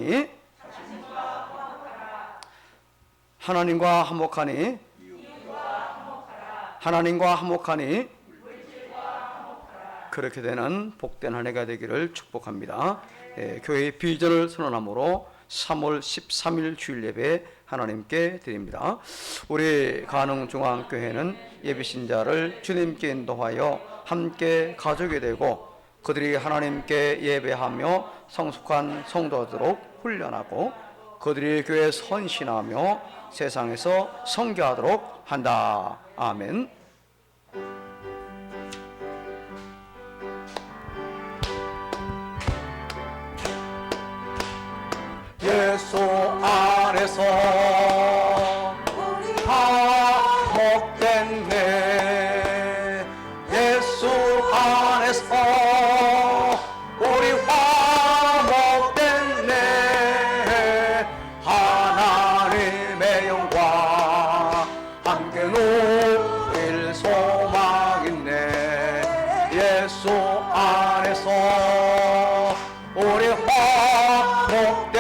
화목하니 하나님과 화목하니 하나님과 화목하니 그렇게 되는 복된 한 해가 되기를 축복합니다. 교회의 비전을 선언함으로 3월 13일 주일 예배 하나님께 드립니다. 우리 가능중앙교회는 예비신자를 주님께 인도하여 함께 가족이 되고 그들이 하나님께 예배하며 성숙한 성도되도록 훈련하고 그들이 교회에 선신하며 세상에서 선교하도록 한다. 아멘. 예수 안에서 화목됐네. 예수 안에서 우리 화목됐네. 하나님의 영광 함께 누릴 소망 있네. 예수 안에서 우리 화목됐네.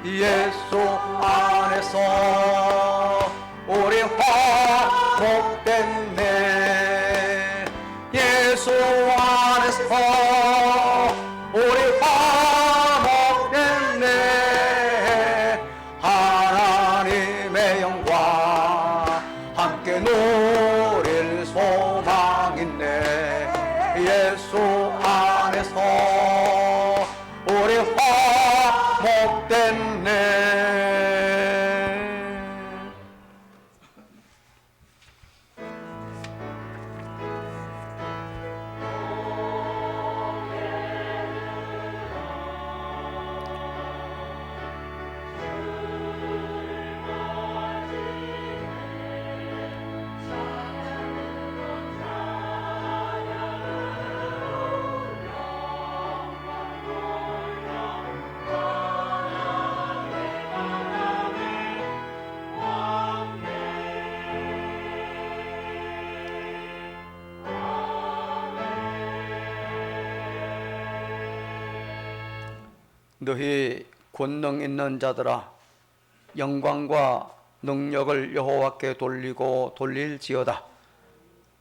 예수 안에서 우리 화목됐네. 예수 안에서 우리 화목됐네. 하나님의 영광 함께 누릴 소망 있네. 예수 안에서 우리 화목됐네. 너희 권능 있는 자들아 영광과 능력을 여호와께 돌리고 돌릴지어다.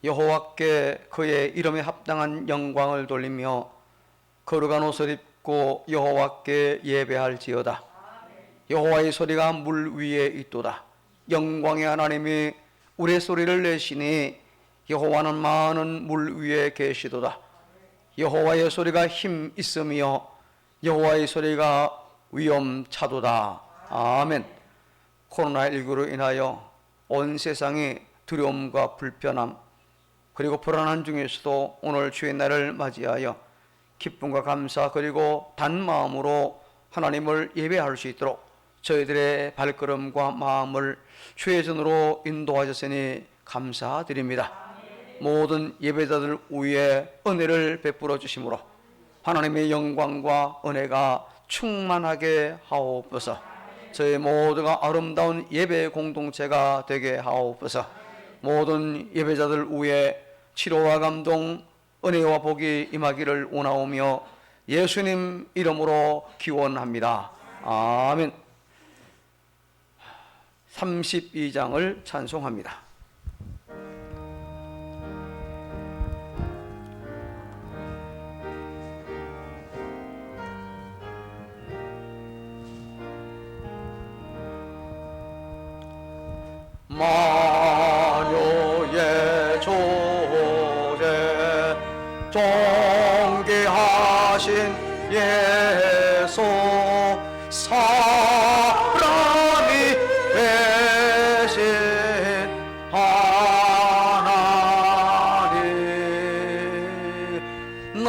여호와께 그의 이름에 합당한 영광을 돌리며 거룩한 옷을 입고 여호와께 예배할지어다. 여호와의 소리가 물 위에 있도다. 영광의 하나님이 우리의 소리를 내시니 여호와는 많은 물 위에 계시도다. 여호와의 소리가 힘 있으며 여호와의 소리가 위엄차도다. 아멘. 코로나19로 인하여 온 세상이 두려움과 불편함 그리고 불안한 중에서도 오늘 주의 날을 맞이하여 기쁨과 감사 그리고 단마음으로 하나님을 예배할 수 있도록 저희들의 발걸음과 마음을 주의 전으로 인도하셨으니 감사드립니다. 모든 예배자들 위에 은혜를 베풀어 주심으로 하나님의 영광과 은혜가 충만하게 하옵소서. 저희 모두가 아름다운 예배 공동체가 되게 하옵소서. 모든 예배자들 위에 치료와 감동, 은혜와 복이 임하기를 원하오며 예수님 이름으로 기원합니다. 아멘. 32장을 찬송합니다. 만유의 조제 존귀하신 예수 사람이 되신 하나님 나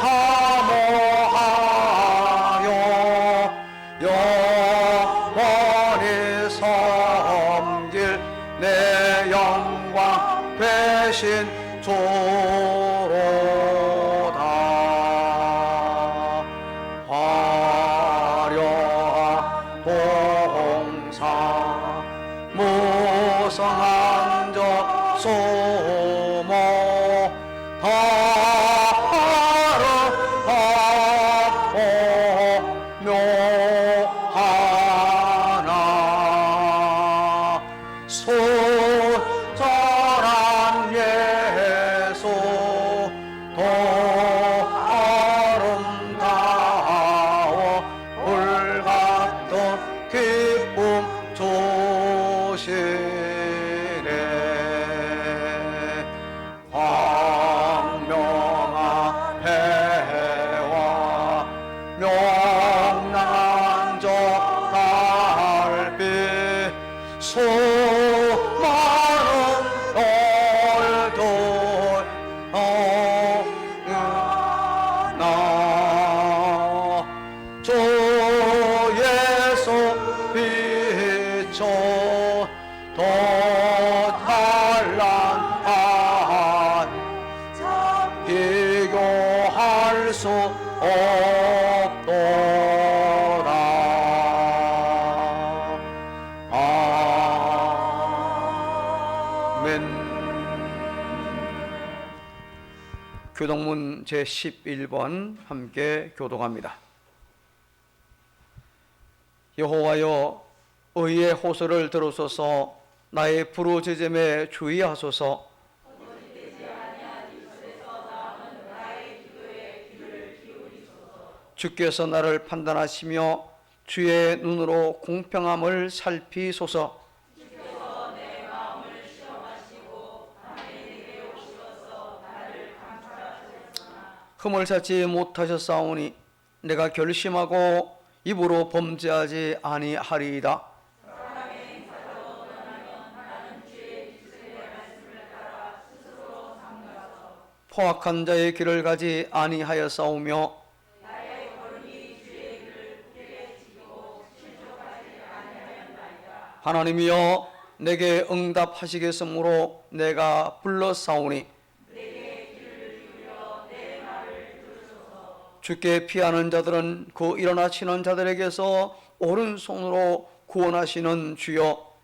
사모하여 영원히 섬길 내 영광 되신 조로다. 화려 교동문 제11번 함께 교독합니다. 여호와여, 의의 호소를 들으소서. 나의 부르짖음에 주의하소서. 주께서 나를 판단하시며 주의 눈으로 공평함을 살피소서. 흠을 찾지 못하셨사오니 내가 결심하고 입으로 범죄하지 아니하리이다. 포악한 자의 길을 가지 아니하였사오며 하나님이여, 내게 응답하시겠으므로 내가 불렀사오니 주께 피하는 자들은 그 일어나시는 자들에게서 오른손으로 구원하시는 주여.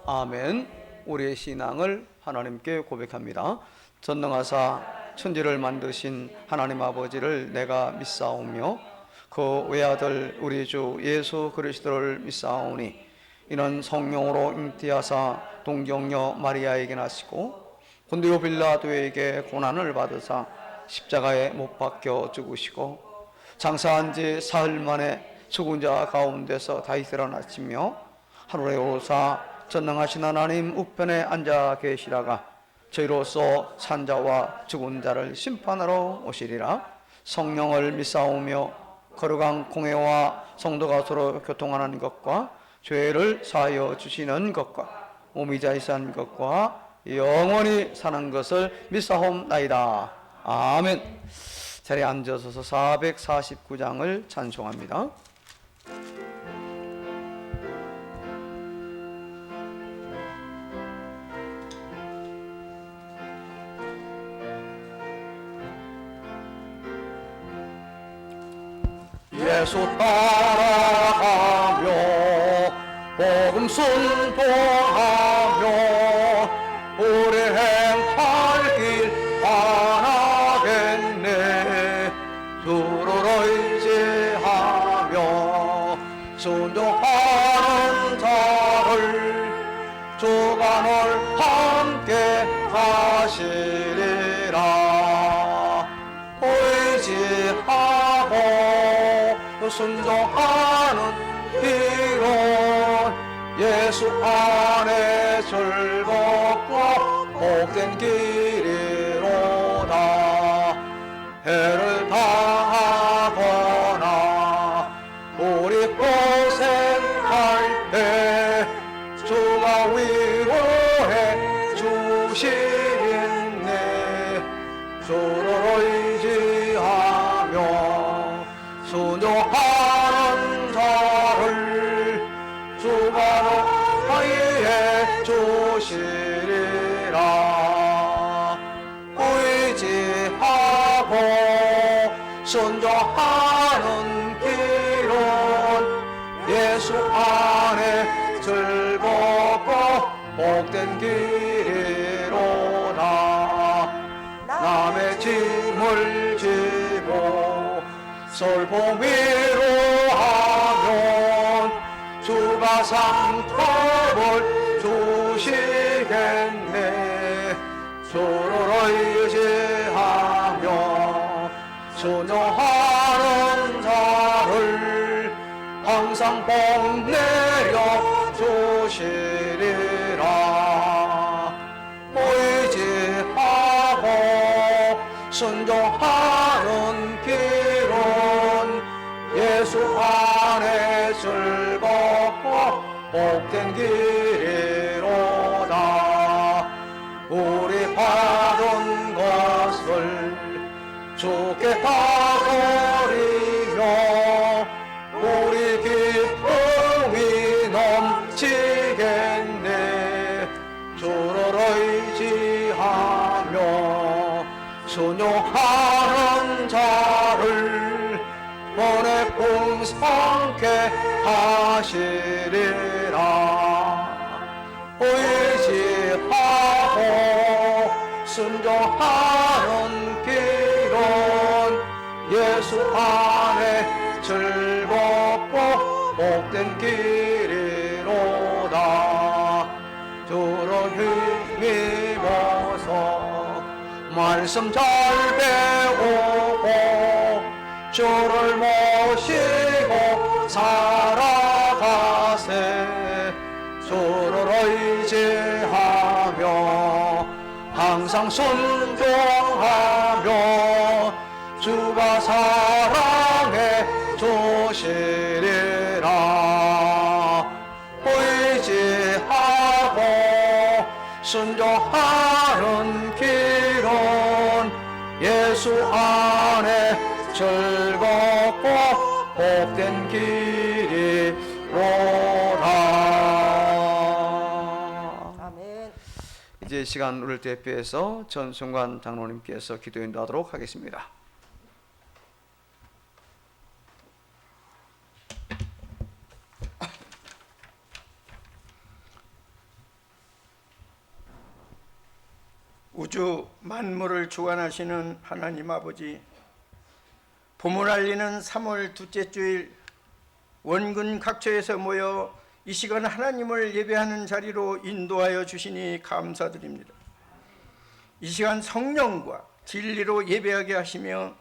아멘. 우리의 신앙을 하나님께 고백합니다. 전능하사 천지를 만드신 하나님 아버지를 내가 믿사오며 그 외아들 우리 주 예수 그리스도를 믿사오니 이는 성령으로 잉태하사 동정녀 마리아에게 나시고 본디오 빌라도에게 고난을 받으사 십자가에 못 박혀 죽으시고 장사한 지 사흘 만에 죽은 자 가운데서 다시 일어나시며 하늘에 오르사 전능하신 하나님 우편에 앉아 계시다가 저희로서 산자와 죽은 자를 심판하러 오시리라. 성령을 믿사오며 거룩한 공회와 성도가 서로 교통하는 것과 죄를 사하여 주시는 것과 몸이 자이산 것과 영원히 사는 것을 믿사옵나이다. 아멘. 자리에 앉으셔서 449장을 찬송합니다. 예수 따라가며 복음 순종하며 오래 행할 길 바라겠네. 주를 의지하며 순종하는 자를 주가 널 함께 하시리라. 의지하고 순종하는 길은 예수 안에 즐겁고 복된 길이로다. 해를 당하거나 우리 고생할 때 주가 위로해 주시겠네. 주를 의지하며 순종하는 자를 주가 너희에 주시리라. 의지하고 순종하는 길은 예수 안에 즐겁고 복된 길이로다. 남의 짐을 지고 슬픔 위로하면 주가 상급을 주시겠네. 주를 의지하며 순종하는 자를 항상 복 내려 주시리라. 의지하고 순종하는 길은 예수 안에 즐겁고 복된 길이로다. 우리 받은 것을 주께 다 드리며 우리 기쁨이 넘치겠네. 주를 의지하며 순종하는 자를 번에 풍성케 하시리라. 의지하고 예수 안에 즐겁고 복된 길이로다. 주를 힘입어서 말씀 잘 배우고 주를 모시고 살아가세. 주를 의지하며 항상 순종하며 주가 사랑해 주시리라. 의지하고 순종하는 길은 예수 안에 즐겁고 복된 길이로다. 아멘. 이제 시간을 대표해서 전승관 장로님께서 기도 인도하도록 하겠습니다. 우주 만물을 주관하시는 하나님 아버지, 봄을 알리는 3월 둘째 주일 원근 각처에서 모여 이 시간 하나님을 예배하는 자리로 인도하여 주시니 감사드립니다. 이 시간 성령과 진리로 예배하게 하시며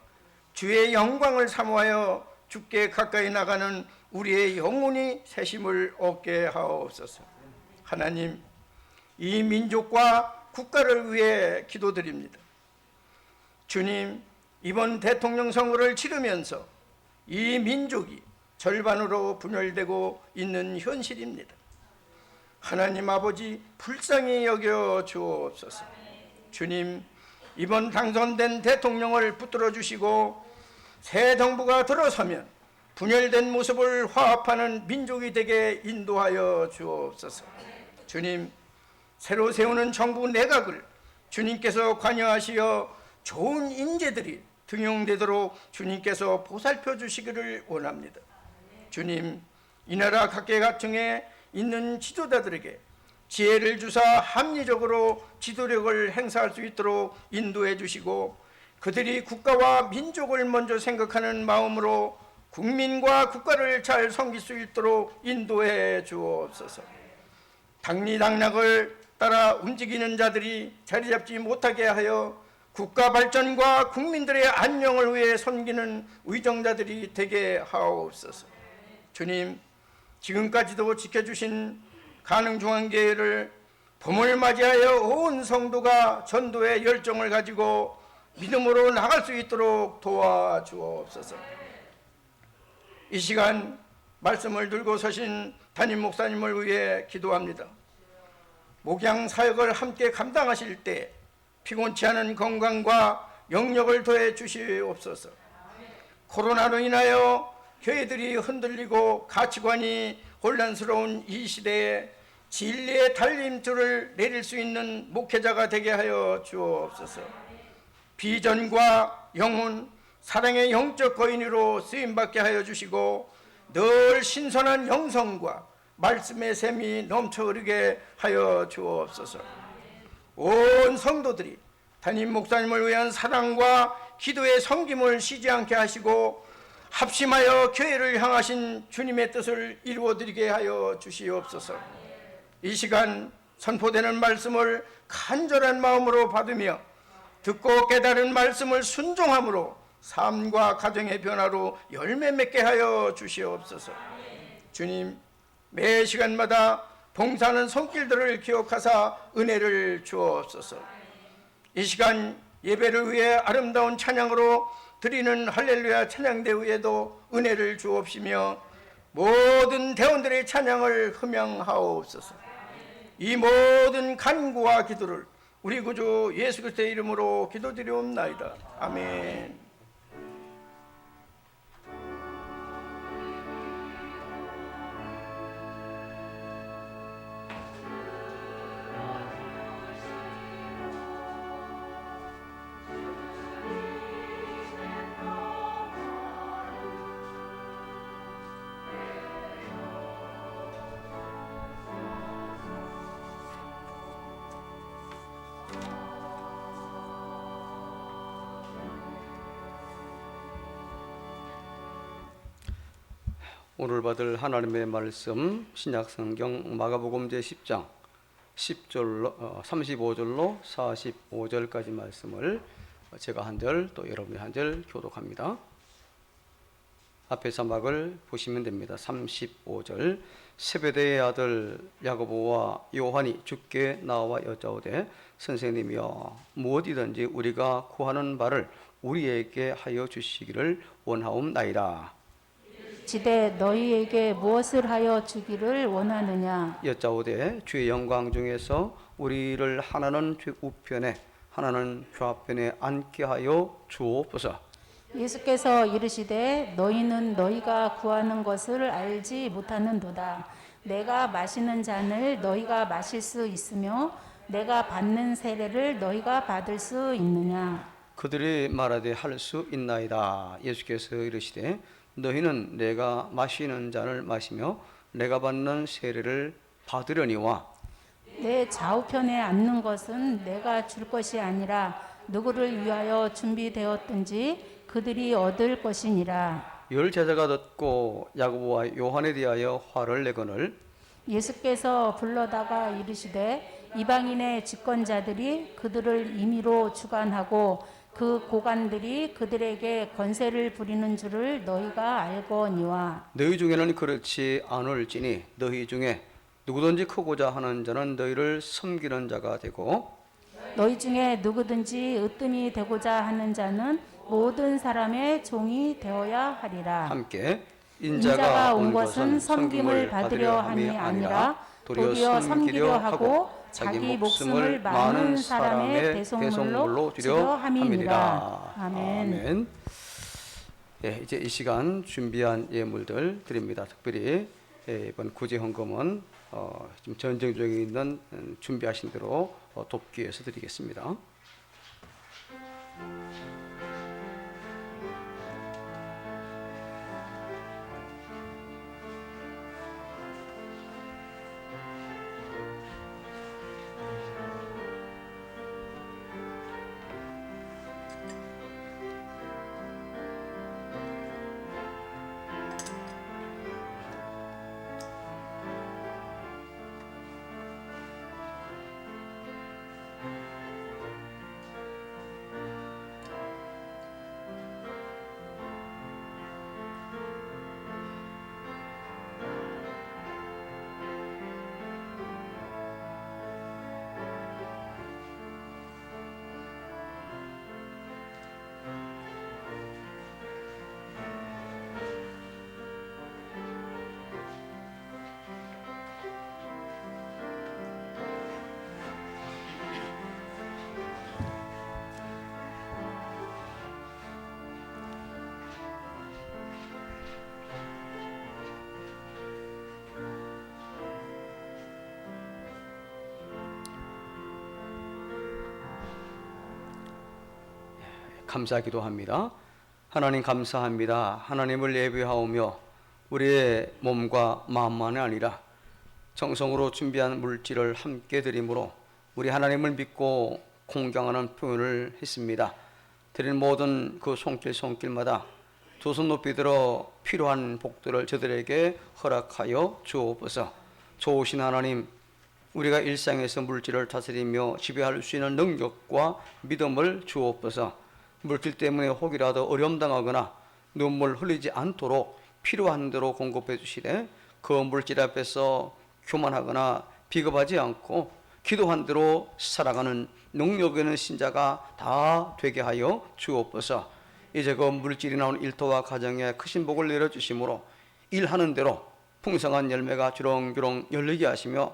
주의 영광을 사모하여 주께 가까이 나가는 우리의 영혼이 새심을 얻게 하옵소서. 하나님, 이 민족과 국가를 위해 기도드립니다. 주님, 이번 대통령 선거를 치르면서 이 민족이 절반으로 분열되고 있는 현실입니다. 하나님 아버지, 불쌍히 여겨 주옵소서. 주님, 이번 당선된 대통령을 붙들어 주시고 새 정부가 들어서면 분열된 모습을 화합하는 민족이 되게 인도하여 주옵소서. 주님, 새로 세우는 정부 내각을 주님께서 관여하시어 좋은 인재들이 등용되도록 주님께서 보살펴 주시기를 원합니다. 주님, 이 나라 각계각층에 있는 지도자들에게 지혜를 주사 합리적으로 지도력을 행사할 수 있도록 인도해 주시고 그들이 국가와 민족을 먼저 생각하는 마음으로 국민과 국가를 잘 섬길 수 있도록 인도해 주옵소서. 당리당락을 따라 움직이는 자들이 자리 잡지 못하게 하여 국가 발전과 국민들의 안녕을 위해 섬기는 의정자들이 되게 하옵소서. 주님, 지금까지도 지켜주신 가능중앙교회를 봄을 맞이하여 온 성도가 전도의 열정을 가지고 믿음으로 나갈 수 있도록 도와주옵소서. 이 시간 말씀을 들고 서신 담임 목사님을 위해 기도합니다. 목양 사역을 함께 감당하실 때 피곤치 않은 건강과 영력을 더해 주시옵소서. 코로나로 인하여 교회들이 흔들리고 가치관이 혼란스러운 이 시대에 진리의 달림줄을 내릴 수 있는 목회자가 되게 하여 주옵소서. 비전과 영혼, 사랑의 영적 거인으로 쓰임받게 하여 주시고 늘 신선한 영성과 말씀의 샘이 넘쳐 흐르게 하여 주옵소서. 온 성도들이 담임 목사님을 위한 사랑과 기도의 섬김을 쉬지 않게 하시고 합심하여 교회를 향하신 주님의 뜻을 이루어드리게 하여 주시옵소서. 이 시간 선포되는 말씀을 간절한 마음으로 받으며 듣고 깨달은 말씀을 순종함으로 삶과 가정의 변화로 열매 맺게 하여 주시옵소서. 주님, 매 시간마다 봉사하는 손길들을 기억하사 은혜를 주옵소서. 이 시간 예배를 위해 아름다운 찬양으로 드리는 할렐루야 찬양대 위에도 은혜를 주옵시며 모든 대원들의 찬양을 흠양하옵소서. 이 모든 간구와 기도를 우리 구주 예수 그리스도의 이름으로 기도드리옵나이다. 아멘. 오늘 받을 하나님의 말씀 신약성경 마가복음 제10장 35절로 45절까지 말씀을 제가 한 절 또 여러분이 한 절 교독합니다. 앞에 자막을 보시면 됩니다. 35절 세베대의 아들 야고보와 요한이 주께 나와 여짜오되 선생님이여 무엇이든지 우리가 구하는 바를 우리에게 하여 주시기를 원하옵나이다. 지대 너희에게 무엇을 하여 주기를 원하느냐? 여짜오되 주의 영광 중에서 우리를 하나는 우편에 하나는 좌편에 앉게 하여 주옵소서. 예수께서 이르시되 너희는 너희가 구하는 것을 알지 못하는도다. 내가 마시는 잔을 너희가 마실 수 있으며 내가 받는 세례를 너희가 받을 수 있느냐? 그들이 말하되 할 수 있나이다. 예수께서 이르시되 너희는 내가 마시는 잔을 마시며 내가 받는 세례를 받으려니와 내 좌우편에 앉는 것은 내가 줄 것이 아니라 누구를 위하여 준비되었든지 그들이 얻을 것이니라. 열 제자가 듣고 야고보와 요한에 대하여 화를 내거늘 예수께서 불러다가 이르시되 이방인의 집권자들이 그들을 임의로 주관하고 그 고관들이 그들에게 권세를 부리는 줄을 너희가 알거니와 너희 중에는 그렇지 않을지니 너희 중에 누구든지 크고자 하는 자는 너희를 섬기는 자가 되고 너희 중에 누구든지 으뜸이 되고자 하는 자는 모든 사람의 종이 되어야 하리라. 함께 인자가 온 것은 섬김을 받으려 함이 아니라 도리어 섬기려 하고 자기 목숨을 많은 사람의 대속물로 주려 함이니라. 아멘. 예, 이제 이 시간 준비한 예물들 드립니다. 특별히 이번 구제 헌금은 좀 전쟁 중에 있는 준비하신 대로 돕기 위해서 드리겠습니다. 감사기도 합니다. 하나님 감사합니다. 하나님을 예배하오며 우리의 몸과 마음만이 아니라 정성으로 준비한 물질을 함께 드림으로 우리 하나님을 믿고 공경하는 표현을 했습니다. 드린 모든 그 손길마다 두 손 높이 들어 필요한 복들을 저들에게 허락하여 주옵소서. 좋으신 하나님, 우리가 일상에서 물질을 다스리며 지배할 수 있는 능력과 믿음을 주옵소서. 물질 때문에 혹이라도 어려움당하거나 눈물 흘리지 않도록 필요한 대로 공급해 주시되 그 물질 앞에서 교만하거나 비겁하지 않고 기도한 대로 살아가는 능력 있는 신자가 다 되게 하여 주옵소서. 이제 그 물질이 나온 일터와 가정에 크신 복을 내려주심으로 일하는 대로 풍성한 열매가 주렁주렁 열리게 하시며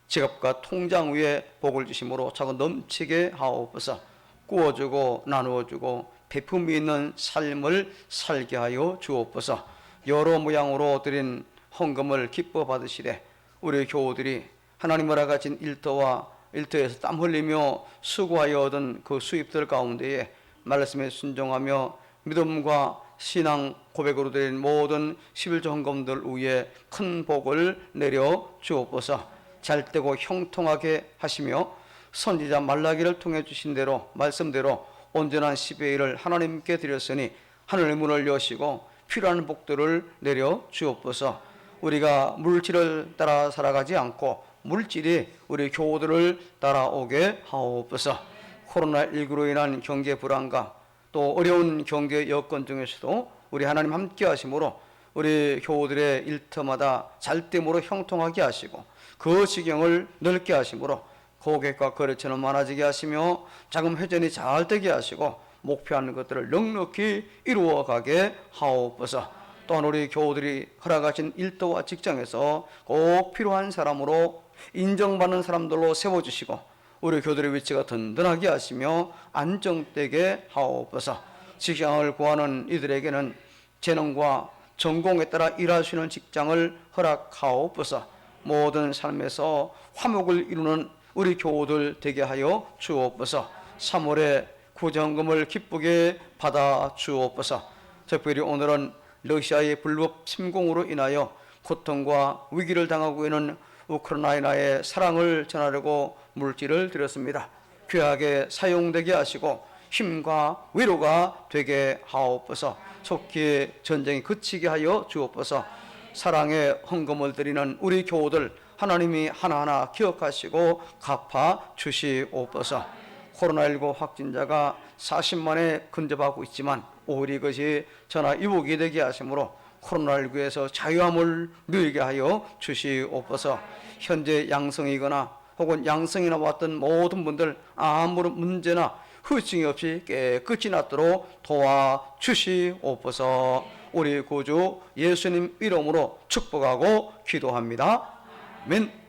지갑과 통장 위에 복을 주심으로 차고 넘치게 하옵소서. 구워주고 나누어주고 배품이 있는 삶을 살게 하여 주옵소서. 여러 모양으로 드린 헌금을 기뻐 받으시되 우리 교우들이 하나님을 가진 일터에서 땀 흘리며 수고하여 얻은 그 수입들 가운데에 말씀에 순종하며 믿음과 신앙 고백으로 드린 모든 11조 헌금들 위에 큰 복을 내려 주옵소서. 잘되고 형통하게 하시며 선지자 말라기를 통해 주신 대로 말씀대로 온전한 10의 1을 하나님께 드렸으니 하늘의 문을 여시고 필요한 복들을 내려 주옵소서. 우리가 물질을 따라 살아가지 않고 물질이 우리 교우들을 따라오게 하옵소서. 코로나19로 인한 경제 불안과 또 어려운 경제 여건 중에서도 우리 하나님 함께 하심으로 우리 교우들의 일터마다 잘됨으로 형통하게 하시고 그 지경을 넓게 하심으로 고객과 거래처는 많아지게 하시며 자금 회전이 잘 되게 하시고 목표하는 것들을 넉넉히 이루어가게 하옵소서. 또한 우리 교우들이 허락하신 일터와 직장에서 꼭 필요한 사람으로 인정받는 사람들로 세워주시고 우리 교우들의 위치가 든든하게 하시며 안정되게 하옵소서. 직장을 구하는 이들에게는 재능과 전공에 따라 일할 수 있는 직장을 허락하옵소서. 모든 삶에서 화목을 이루는 우리 교우들 되게 하여 주옵소서. 3월에 구정금을 기쁘게 받아 주옵소서. 특별히 오늘은 러시아의 불법 침공으로 인하여 고통과 위기를 당하고 있는 우크라이나의 사랑을 전하려고 물질을 드렸습니다. 귀하게 사용되게 하시고 힘과 위로가 되게 하옵소서. 속히 전쟁이 그치게 하여 주옵소서. 사랑의 헌금을 드리는 우리 교우들 하나님이 하나하나 기억하시고 갚아 주시옵소서. 코로나19 확진자가 40만에 근접하고 있지만 오히려 이것이 전화위복이 되게 하시므로 코로나19에서 자유함을 누리게 하여 주시옵소서. 현재 양성이거나 혹은 양성이 나왔던 모든 분들 아무런 문제나 후유증이 없이 깨끗이 낫도록 도와주시옵소서. 우리 구주 예수님 이름으로 축복하고 기도합니다. 아멘.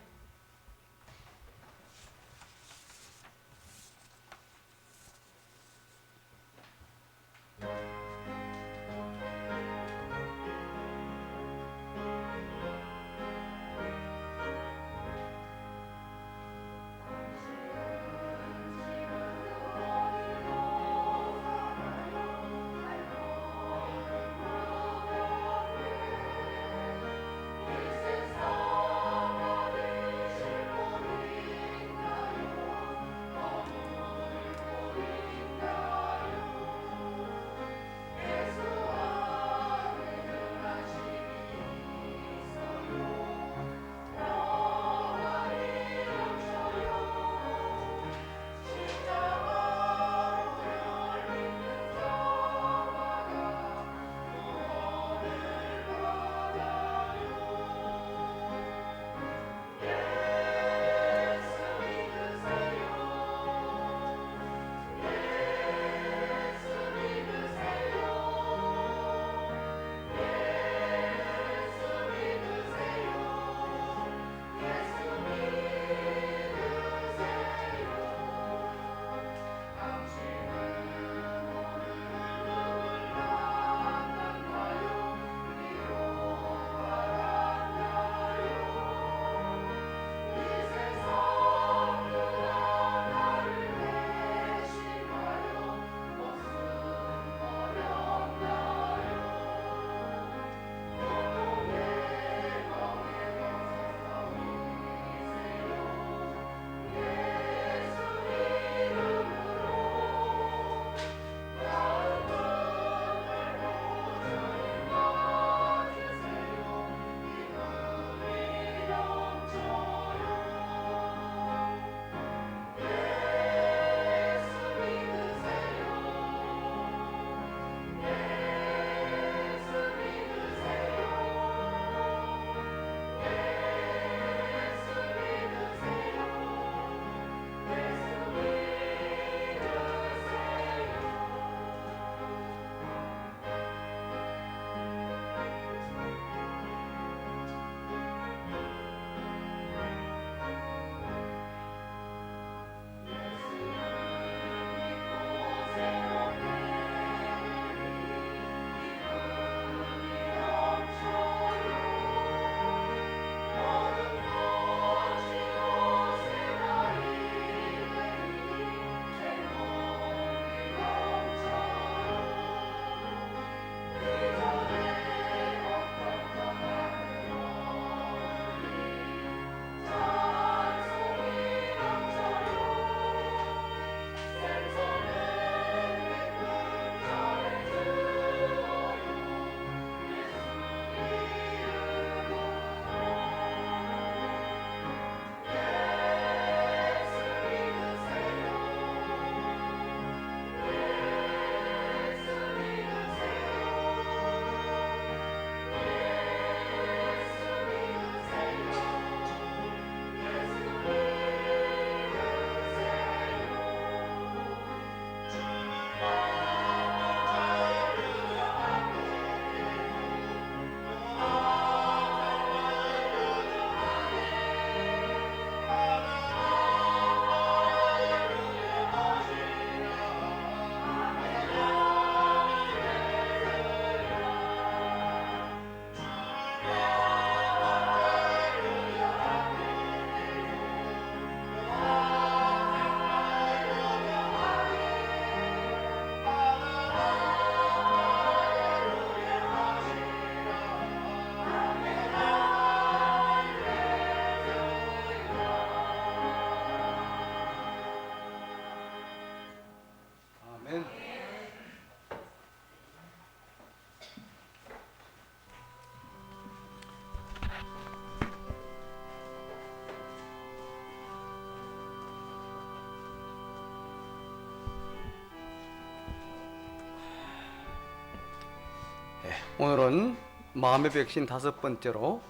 오늘은 마음의 백신 5번째로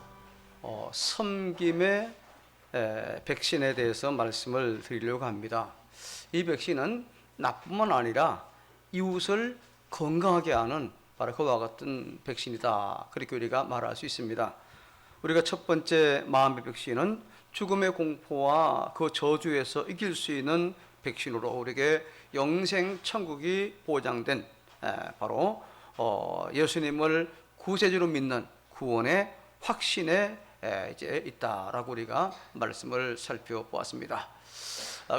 섬김의 백신에 대해서 말씀을 드리려고 합니다. 이 백신은 나뿐만 아니라 이웃을 건강하게 하는 바로 그와 같은 백신이다, 그렇게 우리가 말할 수 있습니다. 우리가 첫 번째 마음의 백신은 죽음의 공포와 그 저주에서 이길 수 있는 백신으로 우리에게 영생 천국이 보장된 바로 예수님을 구세주로 믿는 구원의 확신에 이제 있다라고 우리가 말씀을 살펴보았습니다.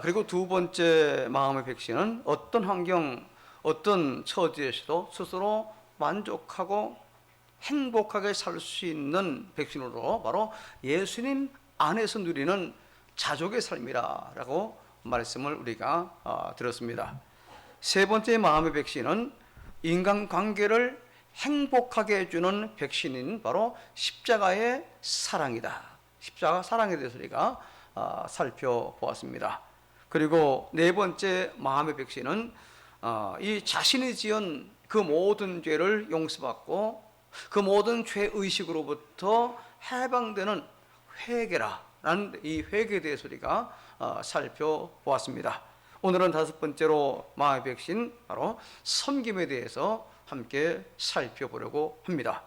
그리고 두 번째 마음의 백신은 어떤 환경, 어떤 처지에서도 스스로 만족하고 행복하게 살 수 있는 백신으로 바로 예수님 안에서 누리는 자족의 삶이라고 말씀을 우리가 들었습니다. 세 번째 마음의 백신은 인간관계를 행복하게 해주는 백신인 바로 십자가의 사랑이다. 십자가 사랑에 대해서 우리가 살펴보았습니다. 그리고 네 번째 마음의 백신은 이 자신이 지은 그 모든 죄를 용서받고 그 모든 죄의식으로부터 해방되는 회개라는 이 회개에 대해서 우리가 살펴보았습니다. 오늘은 5번째로 마음의 백신 바로 섬김에 대해서 함께 살펴보려고 합니다.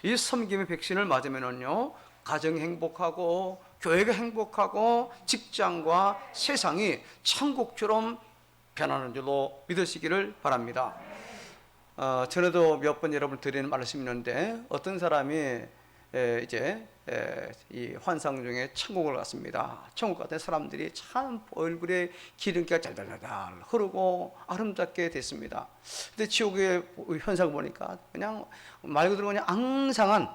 이 섬김의 백신을 맞으면요, 가정이 행복하고 교회가 행복하고 직장과 세상이 천국처럼 변하는 줄로 믿으시기를 바랍니다. 전에도 몇 번 여러분 드리는 말씀이 있는데 어떤 사람이 이제 이 환상 중에 천국을 갔습니다. 천국 같은 사람들이 참 얼굴에 기름기가 잘달달달 흐르고 아름답게 됐습니다. 근데 지옥의 현상을 보니까 그냥 말 그대로 그냥 앙상한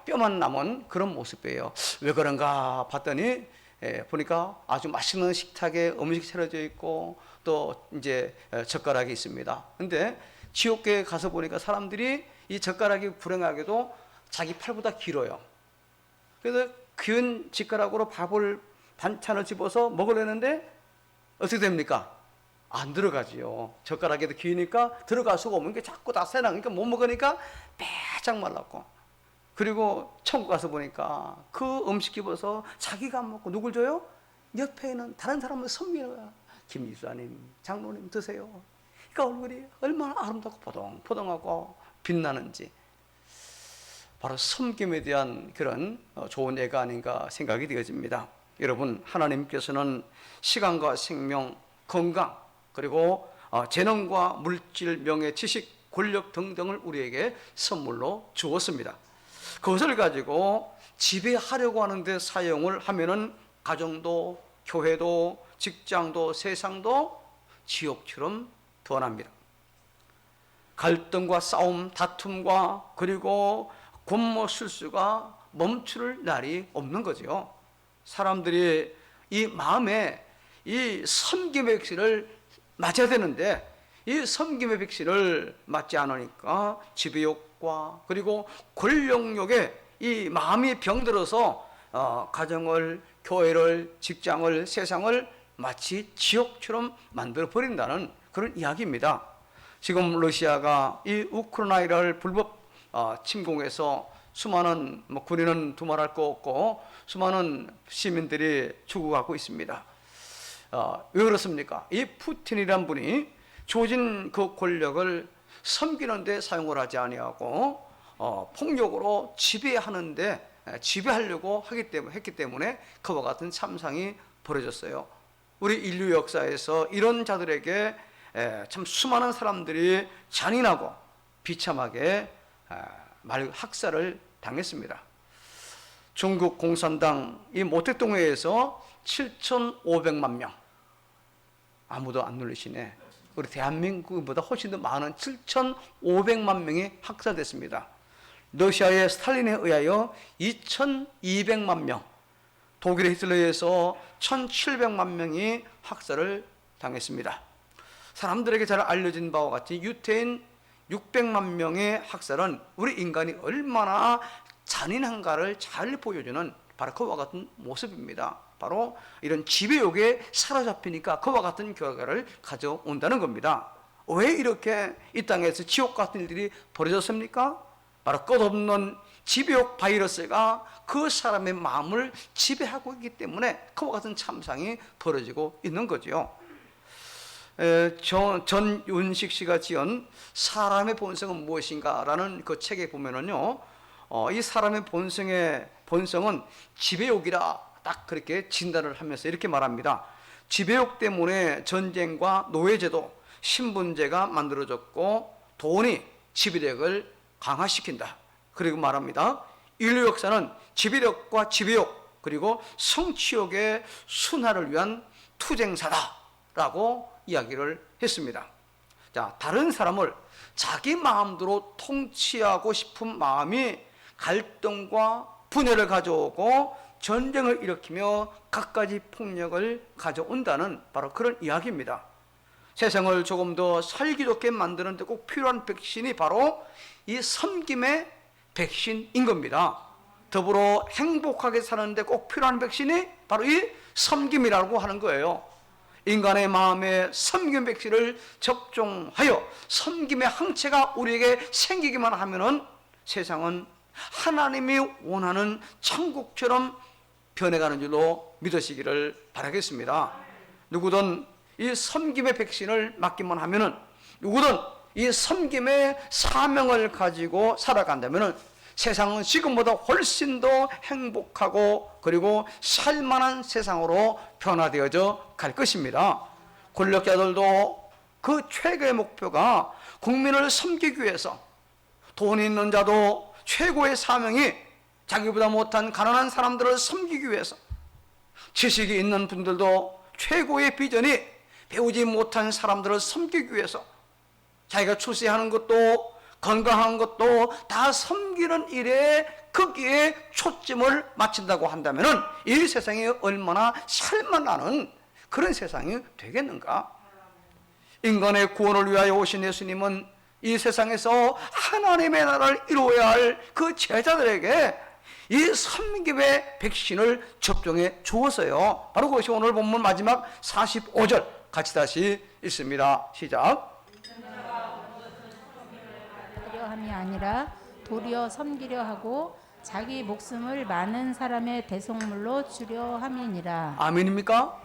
뼈만 남은 그런 모습이에요. 왜 그런가 봤더니 보니까 아주 맛있는 식탁에 음식이 차려져 있고 또 이제 젓가락이 있습니다. 근데 지옥계에 가서 보니까 사람들이 이 젓가락이 불행하게도 자기 팔보다 길어요. 그래서 긴 젓가락으로 반찬을 집어서 먹으려는데 어떻게 됩니까? 안 들어가지요. 젓가락에도 기니까 들어갈 수가 없는 게 자꾸 다 새나니까 못 먹으니까 빼짝 말랐고, 그리고 천국 가서 보니까 그 음식 집어서 자기가 안 먹고 누굴 줘요? 옆에 있는 다른 사람을 섬기는 거야. 김이수아님, 장로님 드세요. 그러니까 얼굴이 얼마나 아름답고 포동포동하고 빛나는지, 바로 섬김에 대한 그런 좋은 예가 아닌가 생각이 되어집니다. 여러분, 하나님께서는 시간과 생명, 건강, 그리고 재능과 물질, 명예, 지식, 권력 등등을 우리에게 선물로 주었습니다. 그것을 가지고 지배하려고 하는데 사용을 하면은 가정도, 교회도, 직장도, 세상도 지옥처럼 변합니다. 갈등과 싸움, 다툼과 그리고 권모 실수가 멈출 날이 없는 거죠. 사람들이 이 마음에 이 섬김의 백신을 맞아야 되는데 이 섬김의 백신을 맞지 않으니까 지배욕과 그리고 권력욕에 이 마음이 병들어서 가정을, 교회를, 직장을, 세상을 마치 지옥처럼 만들어 버린다는 그런 이야기입니다. 지금 러시아가 이 우크라이나를 불법 침공해서 수많은 군인은 두말할 거 없고 수많은 시민들이 죽어가고 있습니다. 왜 그렇습니까? 이 푸틴이란 분이 조진 그 권력을 섬기는 데 사용을 하지 아니하고 폭력으로 지배하려고 했기 때문에 그와 같은 참상이 벌어졌어요. 우리 인류 역사에서 이런 자들에게 참 수많은 사람들이 잔인하고 비참하게 학살을 당했습니다. 중국 공산당 이 모택동회에서 7,500만 명, 아무도 안 눌리시네. 우리 대한민국보다 훨씬 더 많은 7,500만 명이 학살됐습니다. 러시아의 스탈린에 의하여 2,200만 명, 독일의 히틀러에 의해서 1,700만 명이 학살을 당했습니다. 사람들에게 잘 알려진 바와 같이 유태인 600만 명의 학살은 우리 인간이 얼마나 잔인한가를 잘 보여주는 바로 그와 같은 모습입니다. 바로 이런 지배욕에 사로잡히니까 그와 같은 결과를 가져온다는 겁니다. 왜 이렇게 이 땅에서 지옥 같은 일들이 벌어졌습니까? 바로 끝없는 지배욕 바이러스가 그 사람의 마음을 지배하고 있기 때문에 그와 같은 참상이 벌어지고 있는 거죠. 전윤식 씨가 지은 사람의 본성은 무엇인가라는 그 책에 보면은요, 이 사람의 본성은 지배욕이라 딱 그렇게 진단을 하면서 이렇게 말합니다. 지배욕 때문에 전쟁과 노예제도, 신분제가 만들어졌고 돈이 지배력을 강화시킨다. 그리고 말합니다. 인류 역사는 지배력과 지배욕 그리고 성취욕의 순환을 위한 투쟁사다라고 이야기를 했습니다. 자, 다른 사람을 자기 마음대로 통치하고 싶은 마음이 갈등과 분열을 가져오고 전쟁을 일으키며 갖가지 폭력을 가져온다는 바로 그런 이야기입니다. 세상을 조금 더 살기 좋게 만드는 데 꼭 필요한 백신이 바로 이 섬김의 백신인 겁니다. 더불어 행복하게 사는데 꼭 필요한 백신이 바로 이 섬김이라고 하는 거예요. 인간의 마음에 섬김 백신을 접종하여 섬김의 항체가 우리에게 생기기만 하면은 세상은 하나님이 원하는 천국처럼 변해가는 줄로 믿으시기를 바라겠습니다. 누구든 이 섬김의 백신을 맞기만 하면은, 누구든 이 섬김의 사명을 가지고 살아간다면은 세상은 지금보다 훨씬 더 행복하고 그리고 살만한 세상으로 변화되어져 갈 것입니다. 권력자들도 그 최고의 목표가 국민을 섬기기 위해서, 돈 있는 자도 최고의 사명이 자기보다 못한 가난한 사람들을 섬기기 위해서, 지식이 있는 분들도 최고의 비전이 배우지 못한 사람들을 섬기기 위해서, 자기가 출세하는 것도 건강한 것도 다 섬기는 일에 거기에 초점을 맞춘다고 한다면 이 세상이 얼마나 살만하는 그런 세상이 되겠는가? 인간의 구원을 위하여 오신 예수님은 이 세상에서 하나님의 나라를 이루어야 할 그 제자들에게 이 섬김의 백신을 접종해 주었어요. 바로 그것이 오늘 본문 마지막 45절 같이 다시 읽습니다. 시작. 하려 함이 아니라 도리어 섬기려 하고 자기 목숨을 많은 사람의 대속물로 주려 함이니라. 아멘입니까?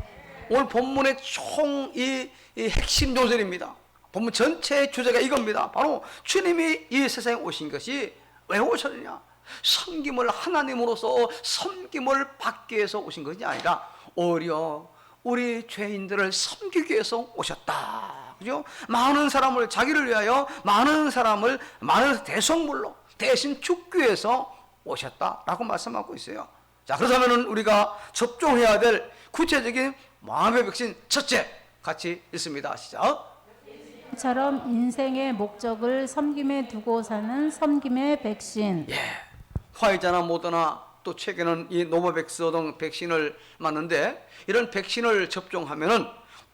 오늘 본문의 총 이 핵심 조절입니다. 본문 전체의 주제가 이겁니다. 바로 주님이 이 세상에 오신 것이 왜 오셨느냐? 섬김을 하나님으로서 섬김을 받기 위해서 오신 것이 아니라 오히려 우리 죄인들을 섬기기 위해서 오셨다. 그죠? 많은 사람을, 자기를 위하여 많은 사람을 많은 대속물로 대신 죽기 위해서 오셨다라고 말씀하고 있어요. 자, 그렇다면 우리가 접종해야 될 구체적인 마음의 백신 첫째 같이 읽습니다. 시작. 처럼 인생의 목적을 섬김에 두고 사는 섬김의 백신. 화이자나 모더나 또 최근에는 이 노바백스 등 백신을 맞는데, 이런 백신을 접종하면은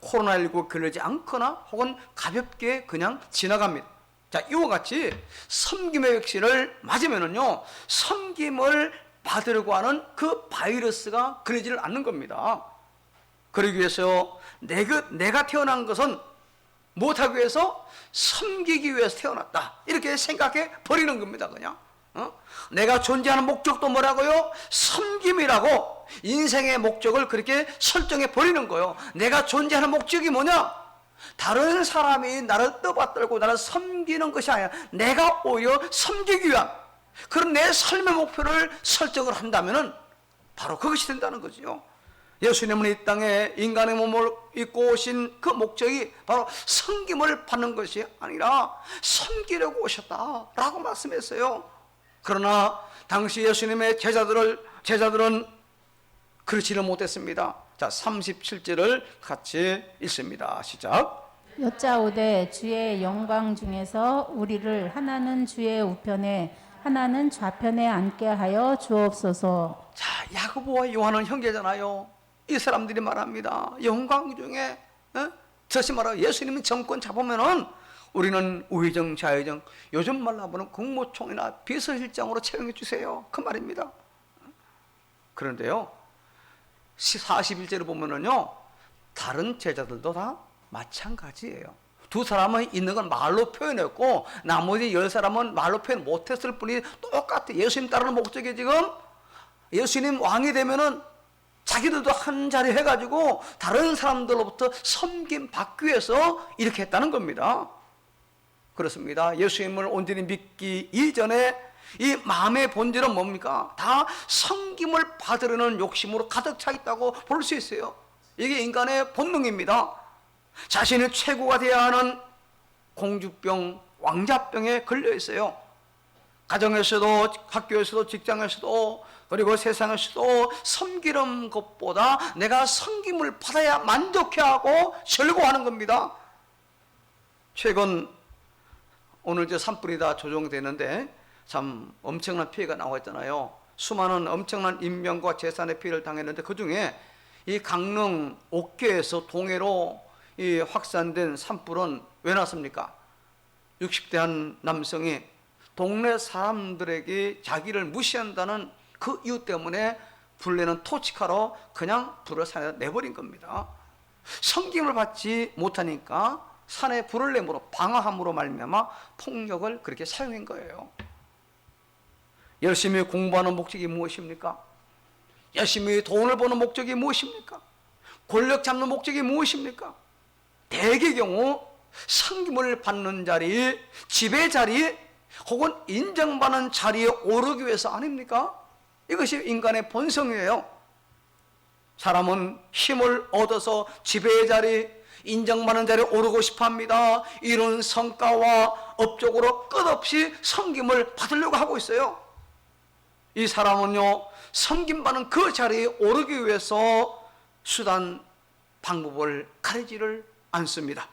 코로나19 걸리지 않거나 혹은 가볍게 그냥 지나갑니다. 자, 이와 같이 섬김의 백신을 맞으면은요, 섬김을 받으려고 하는 그 바이러스가 걸리지를 않는 겁니다. 그러기 위해서 내가 태어난 것은 못하기 위해서 섬기기 위해서 태어났다, 이렇게 생각해 버리는 겁니다. 그냥 내가 존재하는 목적도 뭐라고요? 섬김이라고 인생의 목적을 그렇게 설정해 버리는 거예요. 내가 존재하는 목적이 뭐냐? 다른 사람이 나를 떠받들고 나를 섬기는 것이 아니라 내가 오히려 섬기기 위한 그런 내 삶의 목표를 설정을 한다면 바로 그것이 된다는 거죠. 예수님은 이 땅에 인간의 몸을 입고 오신 그 목적이 바로 섬김을 받는 것이 아니라 섬기려고 오셨다라고 말씀했어요. 그러나 당시 예수님의 제자들은 그렇지를 못했습니다. 자, 37절을 같이 읽습니다. 시작. 여짜오되 주의 영광 중에서 우리를 하나는 주의 우편에 하나는 좌편에 앉게 하여 주옵소서. 자, 야고보와 요한은 형제잖아요. 이 사람들이 말합니다. 영광 중에 다시 말하고 예수님이 정권 잡으면은 우리는 우회정 좌회정, 요즘 말로 하면 국무총리나 비서실장으로 채용해 주세요, 그 말입니다. 그런데요, 41절을 보면은요, 다른 제자들도 다 마찬가지예요. 두 사람은 있는 건 말로 표현했고 나머지 10사람은 말로 표현 못했을 뿐이 똑같아. 예수님 따르는 목적이 지금 예수님 왕이 되면은 자기들도 한 자리 해가지고 다른 사람들로부터 섬김 받기 위해서 이렇게 했다는 겁니다. 그렇습니다. 예수님을 온전히 믿기 이전에 이 마음의 본질은 뭡니까? 다 섬김을 받으려는 욕심으로 가득 차 있다고 볼 수 있어요. 이게 인간의 본능입니다. 자신이 최고가 되어야 하는 공주병, 왕자병에 걸려 있어요. 가정에서도, 학교에서도, 직장에서도, 그리고 세상에서도 섬기는 것보다 내가 섬김을 받아야 만족해하고 즐거워하는 겁니다. 최근 오늘 저 산불이 다 조정되는데 참 엄청난 피해가 나와 있잖아요. 수많은 엄청난 인명과 재산의 피해를 당했는데 그 중에 이 강릉 옥계에서 동해로 이 확산된 산불은 왜 났습니까? 60대 한 남성이 동네 사람들에게 자기를 무시한다는 그 이유 때문에 불내는 토치카로 그냥 불을 산에 내버린 겁니다. 섬김을 받지 못하니까 산에 불을 내므로 방화함으로 말미암아 폭력을 그렇게 사용한 거예요. 열심히 공부하는 목적이 무엇입니까? 열심히 돈을 버는 목적이 무엇입니까? 권력 잡는 목적이 무엇입니까? 대개 경우 섬김을 받는 자리, 지배 자리, 혹은 인정받는 자리에 오르기 위해서 아닙니까? 이것이 인간의 본성이에요. 사람은 힘을 얻어서 지배의 자리, 인정받는 자리에 오르고 싶어 합니다. 이런 성과와 업적으로 끝없이 섬김을 받으려고 하고 있어요. 이 사람은요, 섬김받는 그 자리에 오르기 위해서 수단, 방법을 가리지를 않습니다.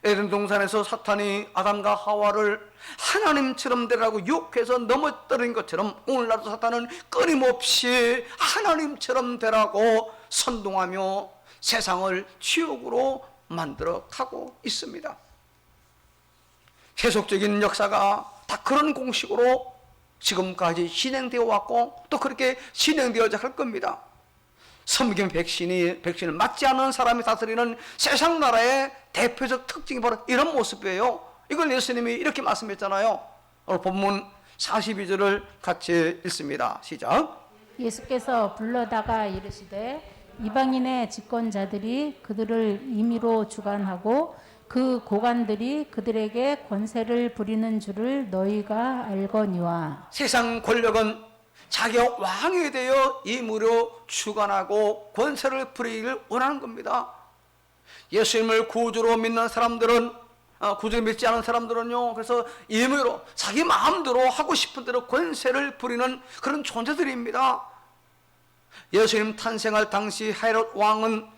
에덴 동산에서 사탄이 아담과 하와를 하나님처럼 되라고 욕해서 넘어뜨린 것처럼 오늘날도 사탄은 끊임없이 하나님처럼 되라고 선동하며 세상을 지옥으로 만들어 가고 있습니다. 세속적인 역사가 다 그런 공식으로 지금까지 진행되어 왔고 또 그렇게 진행되어져 갈 겁니다. 섬김 백신을 맞지 않는 사람이 다스리는 세상 나라의 대표적 특징이 바로 이런 모습이에요. 이걸 예수님이 이렇게 말씀했잖아요. 오늘 본문 42절을 같이 읽습니다. 시작. 예수께서 불러다가 이르시되 이방인의 집권자들이 그들을 임의로 주관하고 그 고관들이 그들에게 권세를 부리는 줄을 너희가 알거니와. 세상 권력은 자기가 왕이 되어 임의로 주관하고 권세를 부리기를 원하는 겁니다. 예수님을 구주로 믿는 사람들은, 구주를 믿지 않은 사람들은요, 그래서 임의로 자기 마음대로 하고 싶은 대로 권세를 부리는 그런 존재들입니다. 예수님 탄생할 당시 헤롯 왕은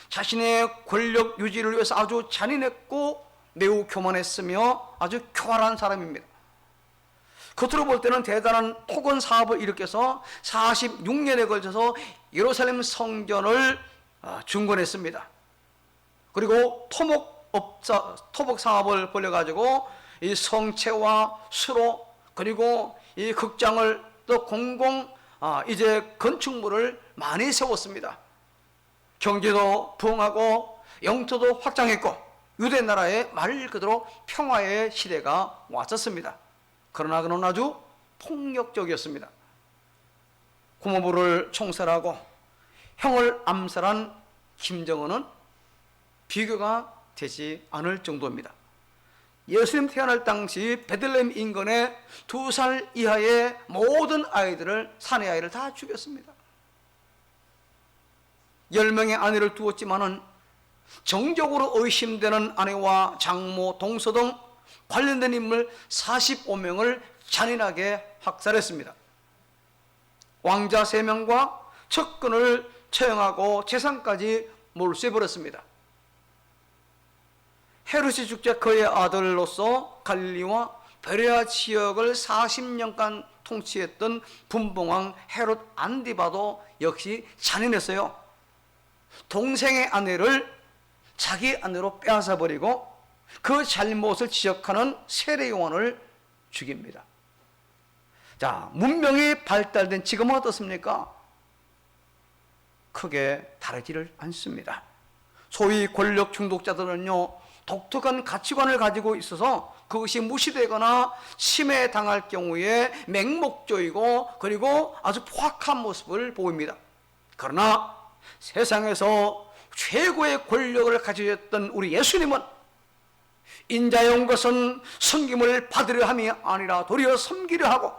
자신의 권력 유지를 위해서 아주 잔인했고 매우 교만했으며 아주 교활한 사람입니다. 겉으로 볼 때는 대단한 토건 사업을 일으켜서 46년에 걸쳐서 예루살렘 성전을 중건했습니다. 그리고 토목 사업을 벌여가지고 이 성체와 수로 그리고 이 극장을 또 이제 건축물을 많이 세웠습니다. 경제도 부흥하고 영토도 확장했고 유대 나라의 말 그대로 평화의 시대가 왔었습니다. 그러나 그는 아주 폭력적이었습니다. 고모부를 총살하고 형을 암살한 김정은은 비교가 되지 않을 정도입니다. 예수님 태어날 당시 베들레헴 인근의 2살 이하의 모든 아이들을 사내 아이를 다 죽였습니다. 10명의 아내를 두었지만은 정적으로 의심되는 아내와 장모, 동서 등 관련된 인물 45명을 잔인하게 학살했습니다. 왕자 3명과 측근을 처형하고 재산까지 몰수해버렸습니다. 헤롯이 죽자 그의 아들로서 갈릴리와 베레아 지역을 40년간 통치했던 분봉왕 헤롯 안디바도 역시 잔인했어요. 동생의 아내를 자기 아내로 빼앗아버리고 그 잘못을 지적하는 세례요한을 죽입니다. 자, 문명이 발달된 지금은 어떻습니까? 크게 다르지를 않습니다. 소위 권력 중독자들은요, 독특한 가치관을 가지고 있어서 그것이 무시되거나 침해당할 경우에 맹목적이고 그리고 아주 포악한 모습을 보입니다. 그러나 세상에서 최고의 권력을 가지셨던 우리 예수님은 인자에 온 것은 섬김을 받으려 함이 아니라 도리어 섬기려 하고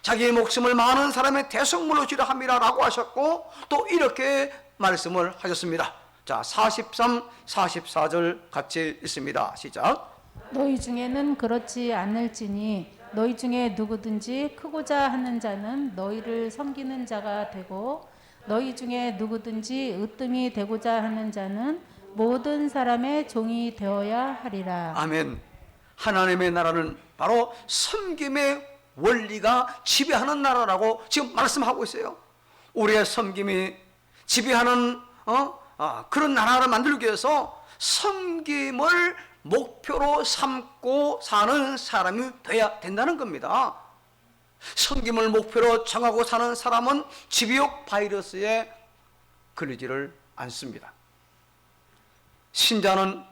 자기의 목숨을 많은 사람의 대성물로 주려 함이라 라고 하셨고 또 이렇게 말씀을 하셨습니다. 자, 43, 44절 같이 있습니다. 시작. 너희 중에는 그렇지 않을지니 너희 중에 누구든지 크고자 하는 자는 너희를 섬기는 자가 되고 너희 중에 누구든지 으뜸이 되고자 하는 자는 모든 사람의 종이 되어야 하리라. 아멘. 하나님의 나라는 바로 섬김의 원리가 지배하는 나라라고 지금 말씀하고 있어요. 우리의 섬김이 지배하는 그런 나라를 만들기 위해서 섬김을 목표로 삼고 사는 사람이 돼야 된다는 겁니다. 섬김을 목표로 정하고 사는 사람은 지비욕 바이러스에 걸리지를 않습니다. 신자는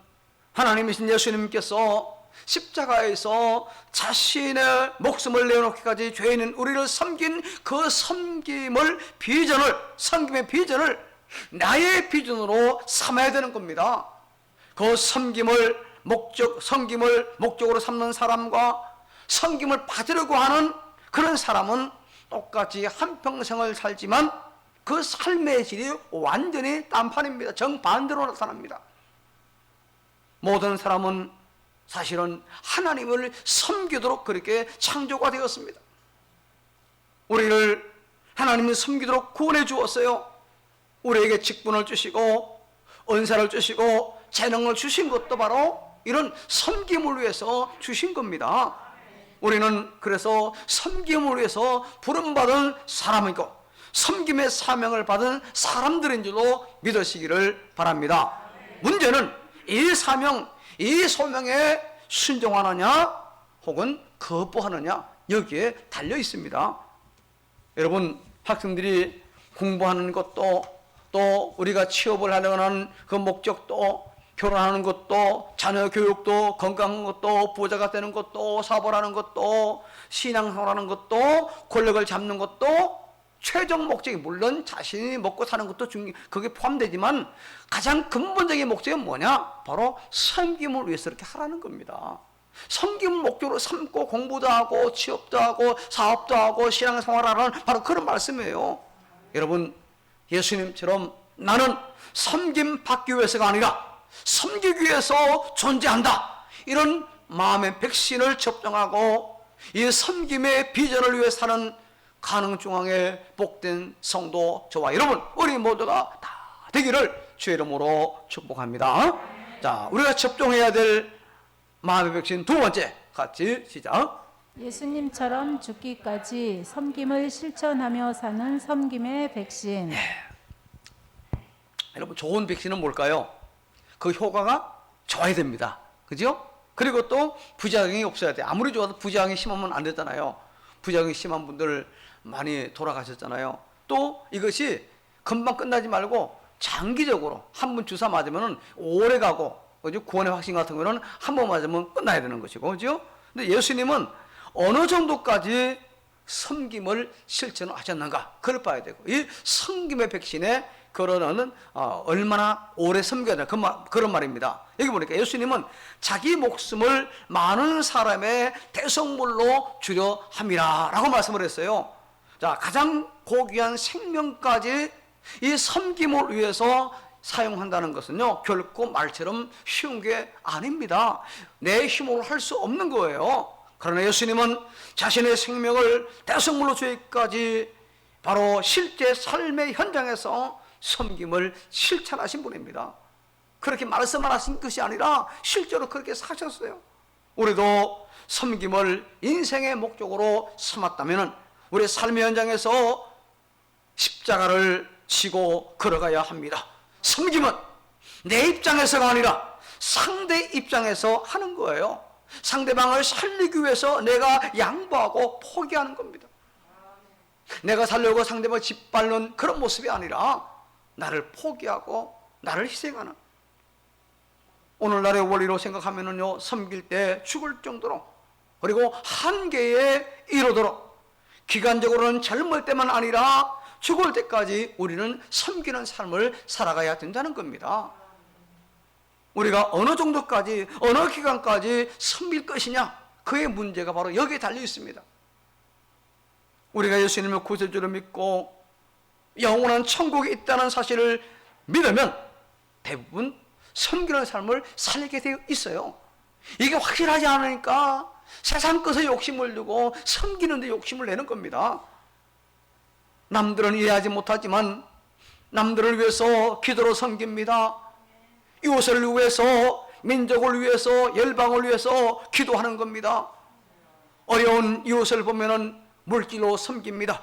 하나님이신 예수님께서 십자가에서 자신의 목숨을 내어놓기까지 죄 있는 우리를 섬긴 그 섬김의 비전을 나의 비전으로 삼아야 되는 겁니다. 그 섬김을 목적으로 삼는 사람과 섬김을 받으려고 하는 그런 사람은 똑같이 한평생을 살지만 그 삶의 질이 완전히 딴판입니다. 정반대로 나타납니다. 모든 사람은 사실은 하나님을 섬기도록 그렇게 창조가 되었습니다. 우리를 하나님을 섬기도록 구원해 주었어요. 우리에게 직분을 주시고 은사를 주시고 재능을 주신 것도 바로 이런 섬김을 위해서 주신 겁니다. 우리는 그래서 섬김을 위해서 부름받은 사람이고 섬김의 사명을 받은 사람들인 줄로 믿으시기를 바랍니다. 문제는 이 사명, 이 소명에 순종하느냐 혹은 거부하느냐 여기에 달려 있습니다. 여러분, 학생들이 공부하는 것도 또 우리가 취업을 하려고 하는 그 목적도 결혼하는 것도 자녀 교육도 건강한 것도 부자가 되는 것도 사업을 하는 것도 신앙생활하는 것도 권력을 잡는 것도 최종 목적이 물론 자신이 먹고 사는 것도 그게 포함되지만 가장 근본적인 목적은 뭐냐? 바로 섬김을 위해서 이렇게 하라는 겁니다. 섬김을 목적으로 삼고 공부도 하고 취업도 하고 사업도 하고 신앙생활하라는 바로 그런 말씀이에요. 여러분, 예수님처럼 나는 섬김 받기 위해서가 아니라 섬기기 위해서 존재한다, 이런 마음의 백신을 접종하고 이 섬김의 비전을 위해 사는 가능중앙의 복된 성도 저와 여러분 우리 모두가 다 되기를 주의 이름으로 축복합니다. 자, 우리가 접종해야 될 마음의 백신 두 번째 같이 시작. 예수님처럼 죽기까지 섬김을 실천하며 사는 섬김의 백신. 여러분, 좋은 백신은 뭘까요? 그 효과가 좋아야 됩니다. 그죠? 그리고 또 부작용이 없어야 돼. 아무리 좋아도 부작용이 심하면 안 되잖아요. 부작용이 심한 분들 많이 돌아가셨잖아요. 또 이것이 금방 끝나지 말고 장기적으로 한 번 주사 맞으면 오래 가고, 그죠? 구원의 확신 같은 거는 한 번 맞으면 끝나야 되는 것이고, 그죠? 근데 예수님은 어느 정도까지 섬김을 실천하셨는가, 그걸 봐야 되고, 이 섬김의 백신에 그러는 얼마나 오래 섬겨야 되나 그런 말입니다. 여기 보니까 예수님은 자기 목숨을 많은 사람의 대성물로 주려 함이라 라고 말씀을 했어요. 자, 가장 고귀한 생명까지 이 섬김을 위해서 사용한다는 것은요, 결코 말처럼 쉬운 게 아닙니다. 내 힘으로 할 수 없는 거예요. 그러나 예수님은 자신의 생명을 대성물로 주기까지 바로 실제 삶의 현장에서 섬김을 실천하신 분입니다. 그렇게 말씀만 하신 것이 아니라 실제로 그렇게 사셨어요. 우리도 섬김을 인생의 목적으로 삼았다면 우리 삶의 현장에서 십자가를 지고 걸어가야 합니다. 섬김은 내 입장에서가 아니라 상대 입장에서 하는 거예요. 상대방을 살리기 위해서 내가 양보하고 포기하는 겁니다. 내가 살려고 상대방을 짓밟는 그런 모습이 아니라 나를 포기하고 나를 희생하는, 오늘날의 원리로 생각하면은요, 섬길 때 죽을 정도로, 그리고 한계에 이르도록, 기간적으로는 젊을 때만 아니라 죽을 때까지 우리는 섬기는 삶을 살아가야 된다는 겁니다. 우리가 어느 정도까지, 어느 기간까지 섬길 것이냐, 그의 문제가 바로 여기에 달려 있습니다. 우리가 예수님을 구세주로 믿고 영원한 천국에 있다는 사실을 믿으면 대부분 섬기는 삶을 살게 되어 있어요. 이게 확실하지 않으니까 세상 것에 욕심을 두고 섬기는 데 욕심을 내는 겁니다. 남들은 이해하지 못하지만 남들을 위해서 기도로 섬깁니다. 이웃을 위해서, 민족을 위해서, 열방을 위해서 기도하는 겁니다. 어려운 이웃을 보면은 물질로 섬깁니다.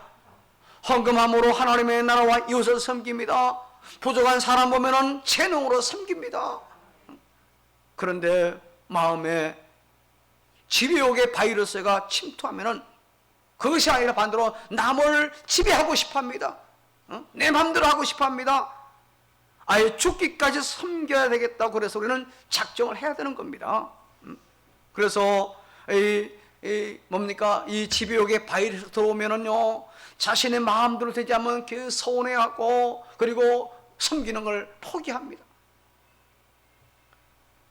헌금함으로 하나님의 나라와 이웃을 섬깁니다. 부족한 사람 보면은 재능으로 섬깁니다. 그런데 마음에 지배욕의 바이러스가 침투하면은 그것이 아니라 반대로 남을 지배하고 싶어 합니다. 내 마음대로 하고 싶어 합니다. 아예 죽기까지 섬겨야 되겠다고 그래서 우리는 작정을 해야 되는 겁니다. 그래서 이 지배욕의 바이러스 들어오면은요, 자신의 마음대로 되지 않으면 그 서운해하고 그리고 섬기는 걸 포기합니다.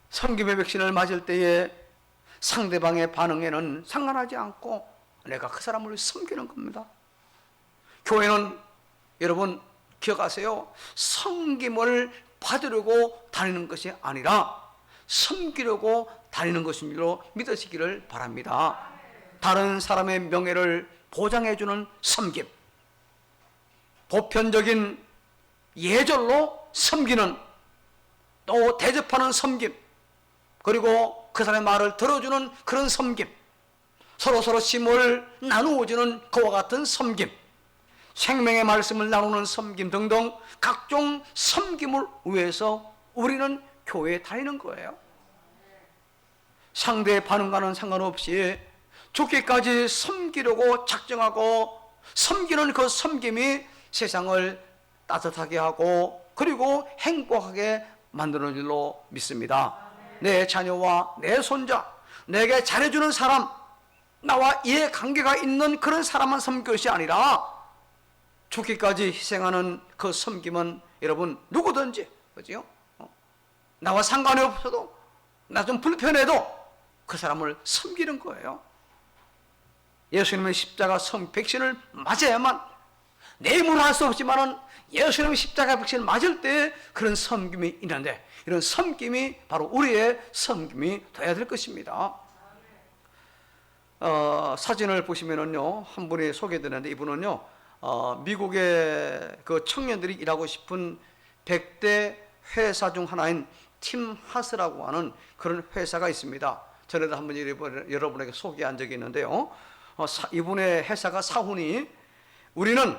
섬김의 백신을 맞을 때에 상대방의 반응에는 상관하지 않고 내가 그 사람을 섬기는 겁니다. 교회는 여러분 기억하세요. 섬김을 받으려고 다니는 것이 아니라 섬기려고 다니는 것인 줄로 믿으시기를 바랍니다. 다른 사람의 명예를 보장해주는 섬김, 보편적인 예절로 섬기는, 또 대접하는 섬김, 그리고 그 사람의 말을 들어주는 그런 섬김, 서로 힘을 나누어주는 그와 같은 섬김, 생명의 말씀을 나누는 섬김 등등 각종 섬김을 위해서 우리는 교회에 다니는 거예요. 상대의 반응과는 상관없이 죽기까지 섬기려고 작정하고 섬기는 그 섬김이 세상을 따뜻하게 하고 그리고 행복하게 만드는 줄로 믿습니다. 내 자녀와 내 손자, 내게 잘해주는 사람, 나와 이해관계가 있는 그런 사람만 섬길 것이 아니라 죽기까지 희생하는 그 섬김은 여러분 누구든지, 그죠? 나와 상관이 없어도, 나 좀 불편해도 그 사람을 섬기는 거예요. 예수님의 십자가 백신을 맞아야만, 내 힘으로 할 수 없지만은 예수님의 십자가 백신을 맞을 때 그런 섬김이 있는데, 이런 섬김이 바로 우리의 섬김이 되어야 될 것입니다. 사진을 보시면은요, 한 분이 소개되는데, 이분은요, 미국의 그 청년들이 일하고 싶은 100대 회사 중 하나인 팀 하스라고 하는 그런 회사가 있습니다. 전에도 한번 여러분에게 소개한 적이 있는데요. 이분의 회사가 사훈이 우리는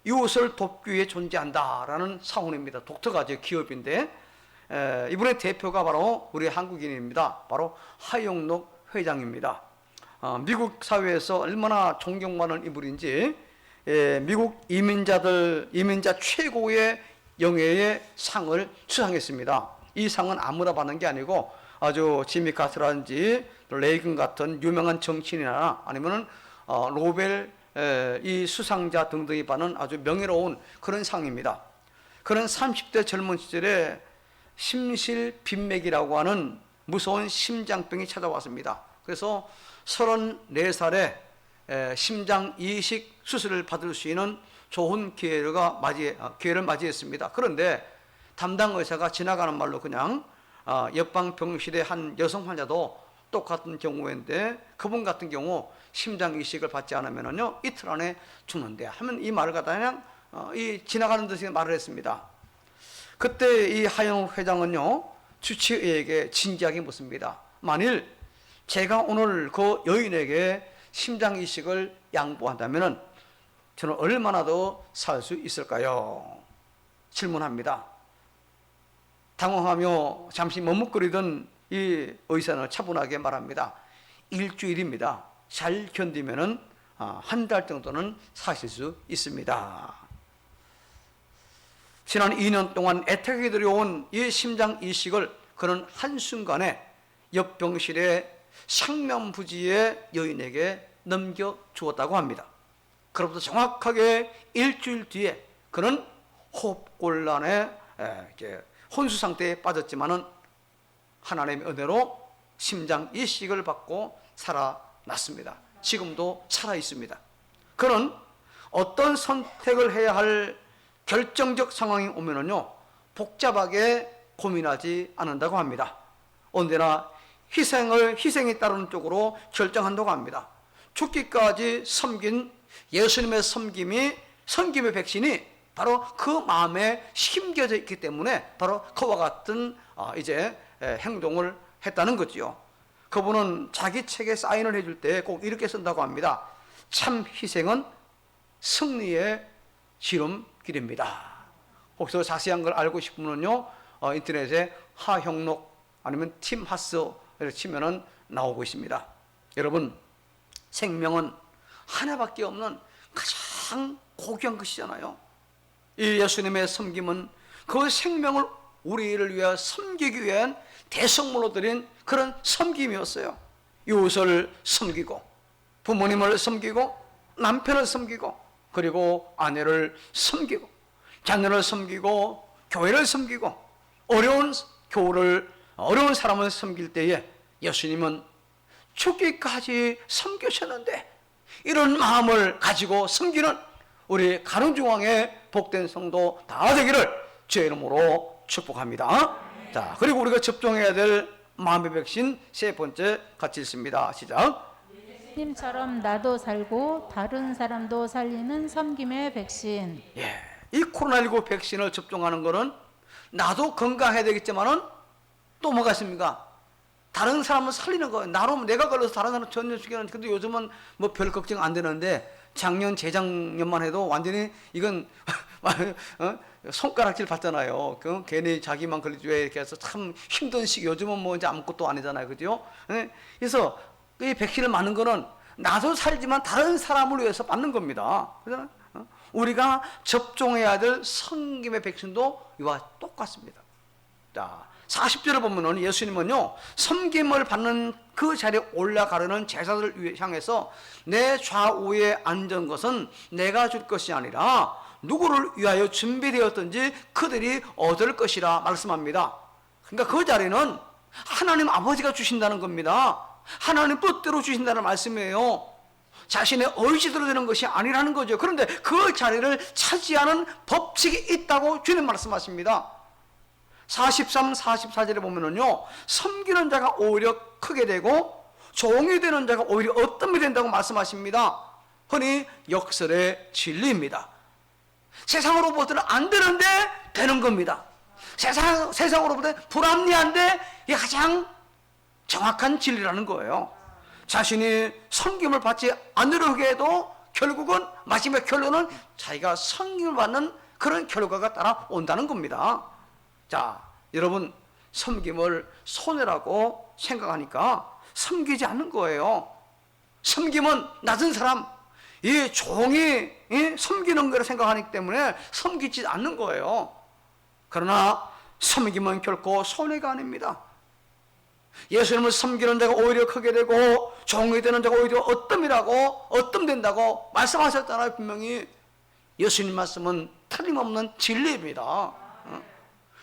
이웃을 돕기 위해 존재한다라는 사훈입니다. 독특하죠. 기업인데 이분의 대표가 바로 우리 한국인입니다. 바로 하용록 회장입니다. 미국 사회에서 얼마나 존경받는 인물인지 미국 이민자 최고의 영예의 상을 수상했습니다. 이 상은 아무나 받는 게 아니고 아주 지미 카터라든지 레이건 같은 유명한 정치인이나 아니면은 노벨 이 수상자 등등이 받는 아주 명예로운 그런 상입니다. 그는 30대 젊은 시절에 심실빈맥이라고 하는 무서운 심장병이 찾아왔습니다. 그래서 34살에 심장 이식 수술을 받을 수 있는 좋은 기회를 맞이했습니다. 그런데 담당 의사가 지나가는 말로 그냥 옆방 병실의 한 여성 환자도 똑같은 경우인데 그분 같은 경우 심장 이식을 받지 않으면요 이틀 안에 죽는데 하면 이 말을 갖다 그냥 이 지나가는 듯이 말을 했습니다. 그때 이 하영 회장은요 주치의에게 진지하게 묻습니다. 만일 제가 오늘 그 여인에게 심장 이식을 양보한다면 저는 얼마나 더 살 수 있을까요? 질문합니다. 당황하며 잠시 머뭇거리던 이 의사는 차분하게 말합니다. 일주일입니다. 잘 견디면은 한 달 정도는 사실 수 있습니다. 지난 2년 동안 애타게 들여온 이 심장 이식을 그는 한순간에 옆 병실의 생명부지의 여인에게 넘겨주었다고 합니다. 그로부터 정확하게 일주일 뒤에 그는 호흡곤란에 혼수 상태에 빠졌지만은 하나님의 은혜로 심장 이식을 받고 살아났습니다. 지금도 살아 있습니다. 그는 어떤 선택을 해야 할 결정적 상황이 오면은요, 복잡하게 고민하지 않는다고 합니다. 언제나 희생에 따르는 쪽으로 결정한다고 합니다. 죽기까지 섬긴 예수님의 섬김의 백신이 바로 그 마음에 심겨져 있기 때문에 바로 그와 같은 행동을 했다는 거지요. 그분은 자기 책에 사인을 해줄 때 꼭 이렇게 쓴다고 합니다. 참 희생은 승리의 지름길입니다. 혹시 더 자세한 걸 알고 싶으면요, 인터넷에 하형록 아니면 팀 하스를 치면은 나오고 있습니다. 여러분, 생명은 하나밖에 없는 가장 고귀한 것이잖아요. 이 예수님의 섬김은 그 생명을 우리를 위해 섬기기 위한 대성물로 드린 그런 섬김이었어요. 이웃을 섬기고, 부모님을 섬기고, 남편을 섬기고, 그리고 아내를 섬기고, 자녀를 섬기고, 교회를 섬기고, 어려운 사람을 섬길 때에 예수님은 죽기까지 섬기셨는데, 이런 마음을 가지고 섬기는 우리 가론중앙의 복된 성도 다 되기를 주의 이름으로 축복합니다. 자, 그리고 우리가 접종해야 될 마음의 백신 세 번째 같이 읽습니다. 시작. 님처럼 나도 살고 다른 사람도 살리는 섬김의 백신. 예, 이 코로나19 백신을 접종하는 것은 나도 건강해야 되겠지만은 또 뭐가 있습니까? 다른 사람을 살리는 거예요. 내가 걸려서 다른 사람 전염시키는. 근데 요즘은 뭐 별 걱정 안 되는데 작년 재작년만 해도 완전히 이건 손가락질 받잖아요. 괜히 자기만 걸리지 왜 이렇게 해서 참 힘든 시기. 요즘은 뭐 이제 아무것도 아니잖아요, 그죠? 그래서 이 백신을 맞는 거는 나도 살지만 다른 사람을 위해서 맞는 겁니다. 그잖아요. 우리가 접종해야 될 성김의 백신도 이와 똑같습니다. 자, 40절을 보면은 예수님은요, 섬김을 받는 그 자리에 올라가려는 제자들을 향해서 내 좌우에 앉은 것은 내가 줄 것이 아니라 누구를 위하여 준비되었든지 그들이 얻을 것이라 말씀합니다. 그러니까 그 자리는 하나님 아버지가 주신다는 겁니다. 하나님 뜻대로 주신다는 말씀이에요. 자신의 의지대로 되는 것이 아니라는 거죠. 그런데 그 자리를 차지하는 법칙이 있다고 주님 말씀하십니다. 43, 44절에 보면은요, 섬기는 자가 오히려 크게 되고 종이 되는 자가 오히려 어떤 게 된다고 말씀하십니다. 흔히 역설의 진리입니다. 세상으로 보더라도 안 되는데 되는 겁니다. 세상으로 보더라도 불합리한데 이게 가장 정확한 진리라는 거예요. 자신이 섬김을 받지 않으려고 해도 결국은 마지막 결론은 자기가 섬김을 받는 그런 결과가 따라온다는 겁니다. 자, 여러분, 섬김을 손해라고 생각하니까 섬기지 않는 거예요. 섬김은 낮은 사람, 이 종이 섬기는 거라 생각하기 때문에 섬기지 않는 거예요. 그러나 섬김은 결코 손해가 아닙니다. 예수님을 섬기는 자가 오히려 크게 되고 종이 되는 자가 오히려 어뜸된다고 말씀하셨잖아요. 분명히 예수님 말씀은 틀림없는 진리입니다.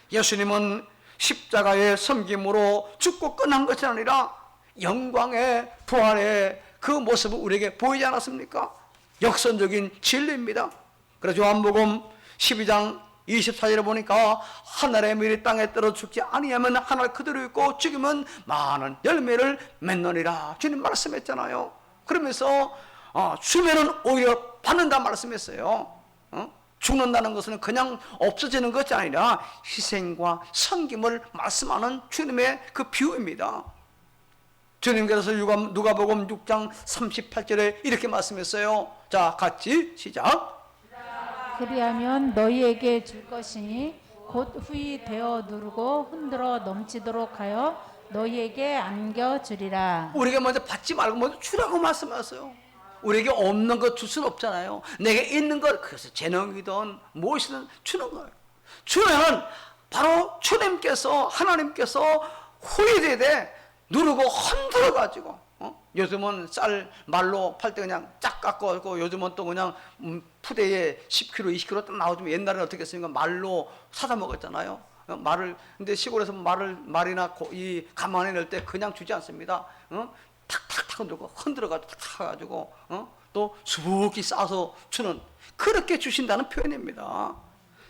예수님은 십자가의 섬김으로 죽고 끝난 것이 아니라 영광의 부활의 그 모습을 우리에게 보이지 않았습니까? 역선적인 진리입니다. 그래서 요한복음 12장 24절에 보니까 하늘의 밀이 땅에 떨어 죽지 아니하면 하늘 그대로 있고 죽으면 많은 열매를 맺느니라 주님 말씀했잖아요. 그러면서 주면은 오히려 받는다 말씀했어요. 죽는다는 것은 그냥 없어지는 것이 아니라 희생과 섬김을 말씀하는 주님의 그 비유입니다. 주님께서 누가복음 6장 38절에 이렇게 말씀했어요. 자, 같이 시작. 그리하면 너희에게 줄 것이니 곧 후이 되어 누르고 흔들어 넘치도록 하여 너희에게 안겨주리라. 우리가 먼저 받지 말고 먼저 주라고 말씀하세요. 우리에게 없는 것 줄 수는 없잖아요. 내게 있는 것, 그래서 재능이든 무엇이든 주는 거예요. 주면 바로 주님께서 하나님께서 후회돼야 돼. 누르고 흔들어 가지고 요즘은 쌀 말로 팔 때 그냥 쫙 깎고 요즘은 또 그냥 푸대에 10kg 20kg 딱 나오지만 옛날에는 어떻게 했습니까? 말로 사다 먹었잖아요. 말을 근데 시골에서 말이나 이 가만히 넣을 때 그냥 주지 않습니다. 탁탁탁 흔들어 가지고 탁 가지고 또 수북히 싸서 주는, 그렇게 주신다는 표현입니다.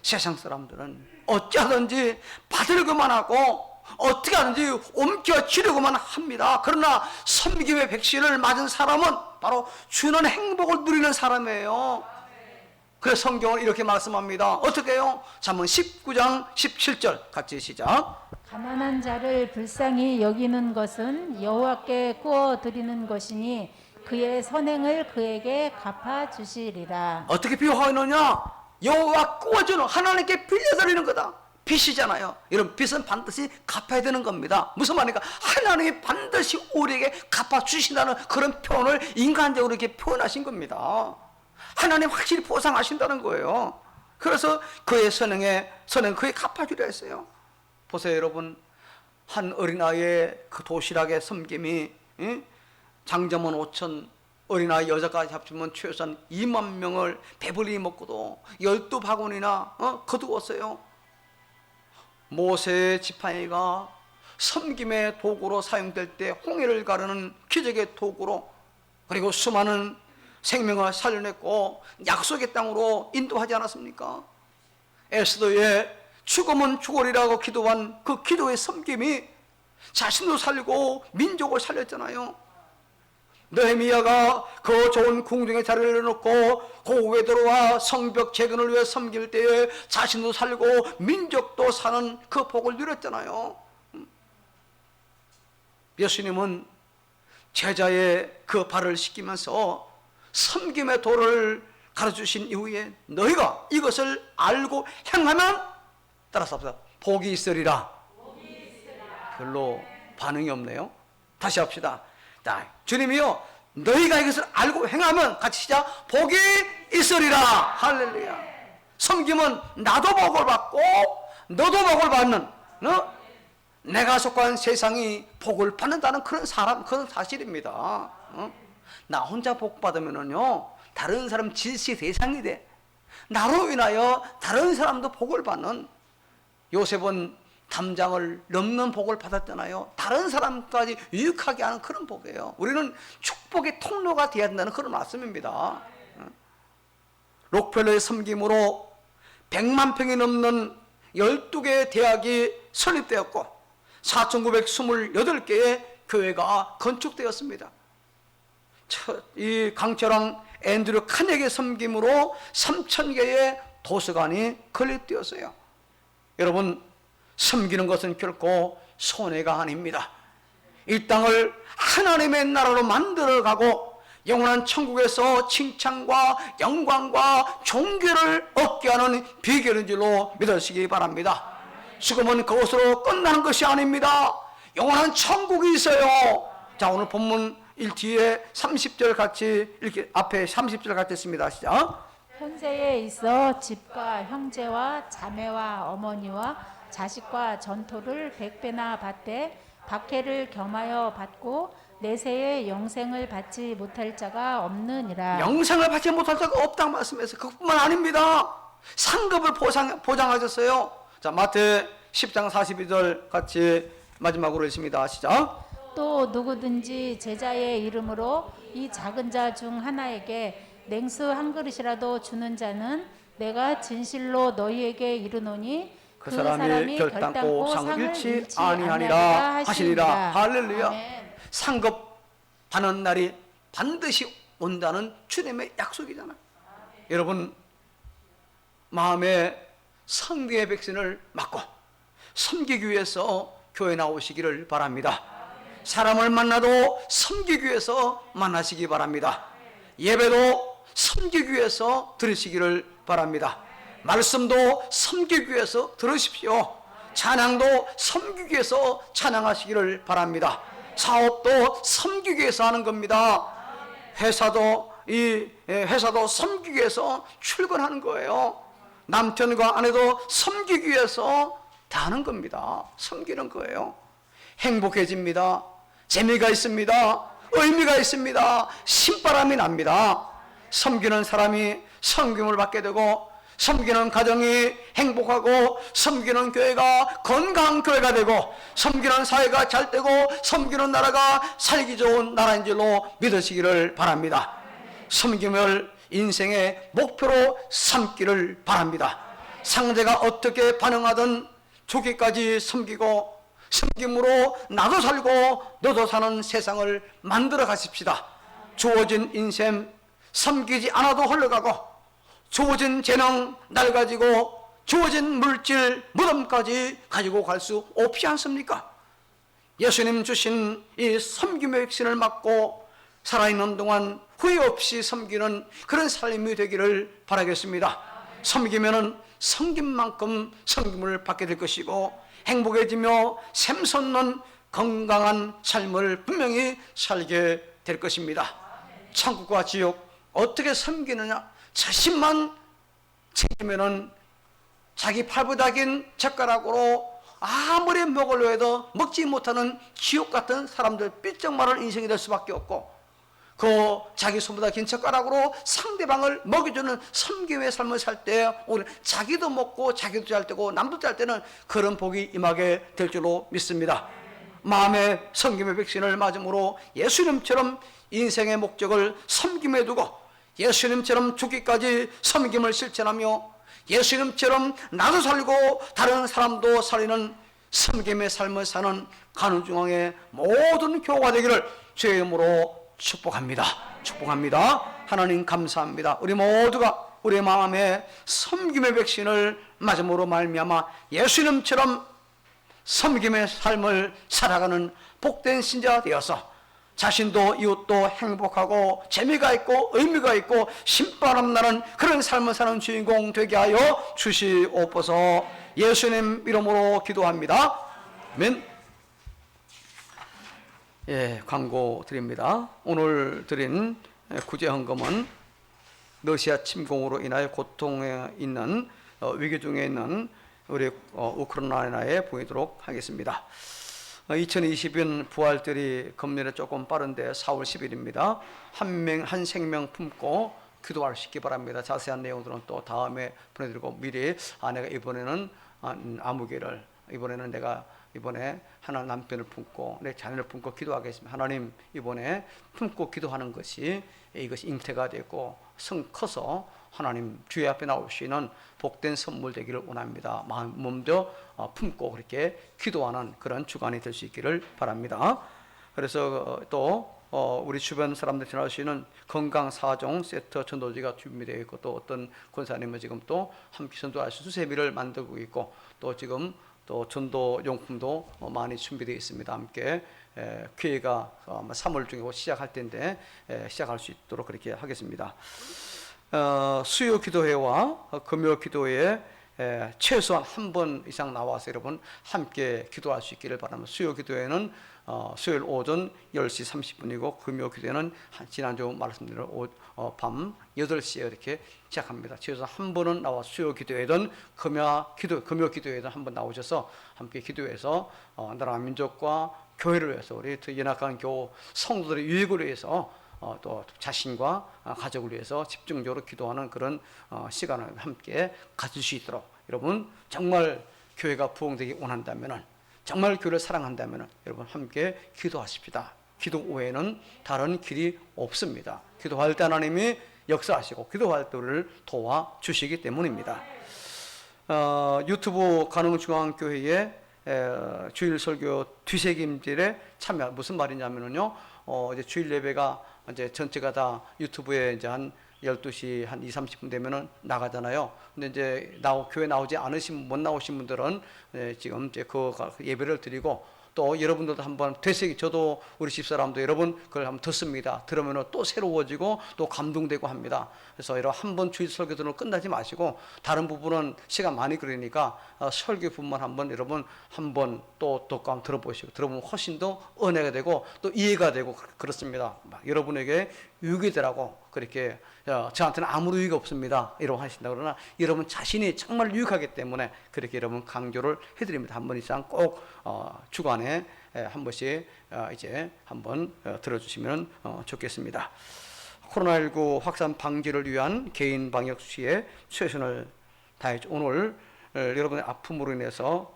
세상 사람들은 어찌하든지 받으려고만 하고 어떻게 하든지 옮겨지려고만 합니다. 그러나 섬김의 백신을 맞은 사람은 바로 주는 행복을 누리는 사람이에요. 그래서 성경은 이렇게 말씀합니다. 어떻게 해요? 잠언 19장 17절 같이 시작. 가난한 자를 불쌍히 여기는 것은 여호와께 구워 드리는 것이니 그의 선행을 그에게 갚아 주시리라. 어떻게 비유하느냐? 여호와 구워주는, 하나님께 빌려드리는 거다. 빚이잖아요. 이런 빚은 반드시 갚아야 되는 겁니다. 무슨 말입니까? 하나님이 반드시 우리에게 갚아주신다는 그런 표현을 인간적으로 이렇게 표현하신 겁니다. 하나님 확실히 보상하신다는 거예요. 그래서 그의 선행 그에 갚아주려 했어요. 보세요 여러분, 한 어린아이의 그 도시락의 섬김이 장자문 5천, 어린아이 여자까지 합치면 최소한 2만 명을 배불리 먹고도 12바구니나 거두었어요. 모세의 지팡이가 섬김의 도구로 사용될 때 홍해를 가르는 기적의 도구로, 그리고 수많은 생명을 살려냈고 약속의 땅으로 인도하지 않았습니까? 에스더의 죽으면 죽으리라고 기도한 그 기도의 섬김이 자신도 살리고 민족을 살렸잖아요. 느헤미야가 그 좋은 궁중에 자리를 놓고 고국에 들어와 성벽 재건을 위해 섬길 때에 자신도 살고 민족도 사는 그 복을 누렸잖아요. 예수님은 제자의 그 발을 씻기면서 섬김의 도를 가르쳐주신 이후에 너희가 이것을 알고 행하면, 따라서 합시다, 복이 있으리라. 별로 반응이 없네요. 다시 합시다. 자, 주님이요, 너희가 이것을 알고 행하면, 같이 시작, 복이 있으리라. 할렐루야. 섬김은 나도 복을 받고 너도 복을 받는, 내가 속한 세상이 복을 받는다는 그런 사실입니다. 나 혼자 복 받으면은요, 다른 사람 질시 대상이 돼. 나로 인하여 다른 사람도 복을 받는, 요셉은 담장을 넘는 복을 받았잖아요. 다른 사람까지 유익하게 하는 그런 복이에요. 우리는 축복의 통로가 되어야 된다는 그런 말씀입니다. 록펠러의 섬김으로 100만 평이 넘는 12개의 대학이 설립되었고 4,928개의 교회가 건축되었습니다. 이 강철왕 앤드류 카네기의 섬김으로 3,000개의 도서관이 건립되었어요. 여러분, 섬기는 것은 결코 손해가 아닙니다. 이 땅을 하나님의 나라로 만들어가고 영원한 천국에서 칭찬과 영광과 존귀를 얻게 하는 비결인 줄로 믿으시기 바랍니다. 죽음은 그것으로 끝나는 것이 아닙니다. 영원한 천국이 있어요. 자, 오늘 본문 1뒤에 30절 같이 이렇게 앞에 30절 같이 했습니다. 시작. 현세에 있어 집과 형제와 자매와 어머니와 자식과 전토를 100배나 받되 박해를 겸하여 받고 내세에 영생을 받지 못할 자가 없느니라. 영생을 받지 못할 자가 없다고 말씀해서 그것뿐만 아닙니다. 상급을 보장하셨어요. 자, 마태 10장 42절 같이 마지막으로 읽습니다. 시작. 또 누구든지 제자의 이름으로 이 작은 자 중 하나에게 냉수 한 그릇이라도 주는 자는 내가 진실로 너희에게 이르노니 그 사람이 결단코 상을 잃지 아니하니라 하시니라. 할렐루야. 아멘. 상급 받는 날이 반드시 온다는 주님의 약속이잖아요. 여러분, 마음에 성경의 백신을 맞고 섬기기 위해서 교회 나오시기를 바랍니다. 사람을 만나도 섬기기 위해서 만나시기 바랍니다. 예배도 섬기기 위해서 들으시기를 바랍니다. 말씀도 섬기기 위해서 들으십시오. 찬양도 섬기기 위해서 찬양하시기를 바랍니다. 사업도 섬기기 위해서 하는 겁니다. 회사도 섬기기 위해서 출근하는 거예요. 남편과 아내도 섬기기 위해서 다 하는 겁니다. 섬기는 거예요. 행복해집니다. 재미가 있습니다. 의미가 있습니다. 신바람이 납니다. 섬기는 사람이 섬김을 받게 되고, 섬기는 가정이 행복하고, 섬기는 교회가 건강한 교회가 되고, 섬기는 사회가 잘 되고, 섬기는 나라가 살기 좋은 나라인 줄로 믿으시기를 바랍니다. 섬김을 인생의 목표로 삼기를 바랍니다. 상대가 어떻게 반응하든 죽기까지 섬기고, 섬김으로 나도 살고 너도 사는 세상을 만들어 가십시다. 주어진 인생 섬기지 않아도 흘러가고, 주어진 재능 낡아지고, 주어진 물질 무덤까지 가지고 갈 수 없지 않습니까? 예수님 주신 이 섬김의 백신을 맞고 살아있는 동안 후회 없이 섬기는 그런 삶이 되기를 바라겠습니다. 섬기면은 섬긴 만큼 섬김을 받게 될 것이고, 행복해지며 샘솟는 건강한 삶을 분명히 살게 될 것입니다. 천국과 지옥 어떻게 섬기느냐? 자신만 챙기면은 자기 팔보다 긴 젓가락으로 아무리 먹으려 해도 먹지 못하는 지옥 같은 사람들, 삐쩍 마른 인생이 될 수밖에 없고, 그 자기 손보다 긴 젓가락으로 상대방을 먹여주는 섬김의 삶을 살 때 오늘 자기도 먹고 자기도 잘 되고 남도 잘 때는 그런 복이 임하게 될 줄로 믿습니다. 마음의 섬김의 백신을 맞음으로 예수님처럼 인생의 목적을 섬김에 두고, 예수님처럼 죽기까지 섬김을 실천하며, 예수님처럼 나도 살고 다른 사람도 살리는 섬김의 삶을 사는 가는중앙의 모든 교회가 되기를 주의 이름으로 축복합니다. 축복합니다. 하나님 감사합니다. 우리 모두가 우리 마음에 섬김의 백신을 맞음으로 말미암아 예수님처럼 섬김의 삶을 살아가는 복된 신자가 되어서 자신도 이웃도 행복하고 재미가 있고 의미가 있고 신바람 나는 그런 삶을 사는 주인공 되게 하여 주시옵소서. 예수님 이름으로 기도합니다. 아멘. 예, 광고 드립니다. 오늘 드린 구제 헌금은 러시아 침공으로 인하여 고통에 있는 위기 중에 있는 우리 우크라이나에 보이도록 하겠습니다. 2020년 부활절이 금년에 조금 빠른데 4월 10일입니다. 한 생명 품고 기도할 수 있기 바랍니다. 자세한 내용들은 또 다음에 보내드리고, 미리 내가 이번에는 아무개를, 이번에는 내가 이번에 하나 남편을 품고 내 자녀를 품고 기도하겠습니다. 하나님, 이번에 품고 기도하는 것이 이것이 잉태가 되고 커서 하나님 주의 앞에 나올 수 있는 복된 선물 되기를 원합니다. 몸도 품고 그렇게 기도하는 그런 주간이 될 수 있기를 바랍니다. 그래서 또 우리 주변 사람들 지날 수 있는 건강 4종 세트 전도지가 준비되어 있고, 또 어떤 권사님은 지금 또 함께 전도할 수 있는 수세미를 만들고 있고, 또 지금 또 전도 용품도 많이 준비되어 있습니다. 함께 기회가 3월 중에 시작할 텐데 시작할 수 있도록 그렇게 하겠습니다. 수요 기도회와 금요 기도회에 최소한 한 번 이상 나와서 여러분 함께 기도할 수 있기를 바랍니다. 수요 기도회는 수요일 오전 10시 30분이고 금요 기도회는 지난주 말씀드린 밤 8시에 이렇게 시작합니다. 최소한 한 번은 나와 수요 기도회든 금요 기도회든 한 번 나오셔서 함께 기도해서 나라 민족과 교회를 위해서, 우리 연약한 교우 성도들의 유익을 위해서, 또 자신과 가족을 위해서 집중적으로 기도하는 그런 시간을 함께 가질 수 있도록, 여러분 정말 교회가 부흥되기 원한다면, 정말 교회를 사랑한다면 여러분 함께 기도하십시다. 기도 외에는 다른 길이 없습니다. 기도할 때 하나님이 역사하시고 기도할 때 우리를 도와주시기 때문입니다. 유튜브 가능중앙교회의 주일 설교 뒤새김질에 참여, 무슨 말이냐면요, 이제 주일 예배가 이제 전체가 다 유튜브에 이제 한 12시 한 30분 되면은 나가잖아요. 근데 이제 교회 나오지 않으신, 못 나오신 분들은 지금 이제 그 예배를 드리고, 또 여러분들도 한번 저도 우리 집사람도 여러분 그걸 한번 듣습니다. 들으면 또 새로워지고 또 감동되고 합니다. 그래서 여러분 한번 주일 설교 들으면 끝나지 마시고, 다른 부분은 시간 많이 걸리니까 설교 부분만 한번 여러분 한번 또 들어보시고, 들어보면 훨씬 더 은혜가 되고 또 이해가 되고 그렇습니다. 여러분에게 유익이더라고. 그렇게 저한테는 아무 유익이 없습니다. 이러고 하신다. 그러나 여러분 자신이 정말 유익하기 때문에 그렇게 여러분 강조를 해드립니다. 한 번 이상 꼭 주간에 한 번씩 이제 한번 들어주시면 좋겠습니다. 코로나19 확산 방지를 위한 개인 방역 수칙에 최선을 다했죠. 오늘 여러분의 아픔으로 인해서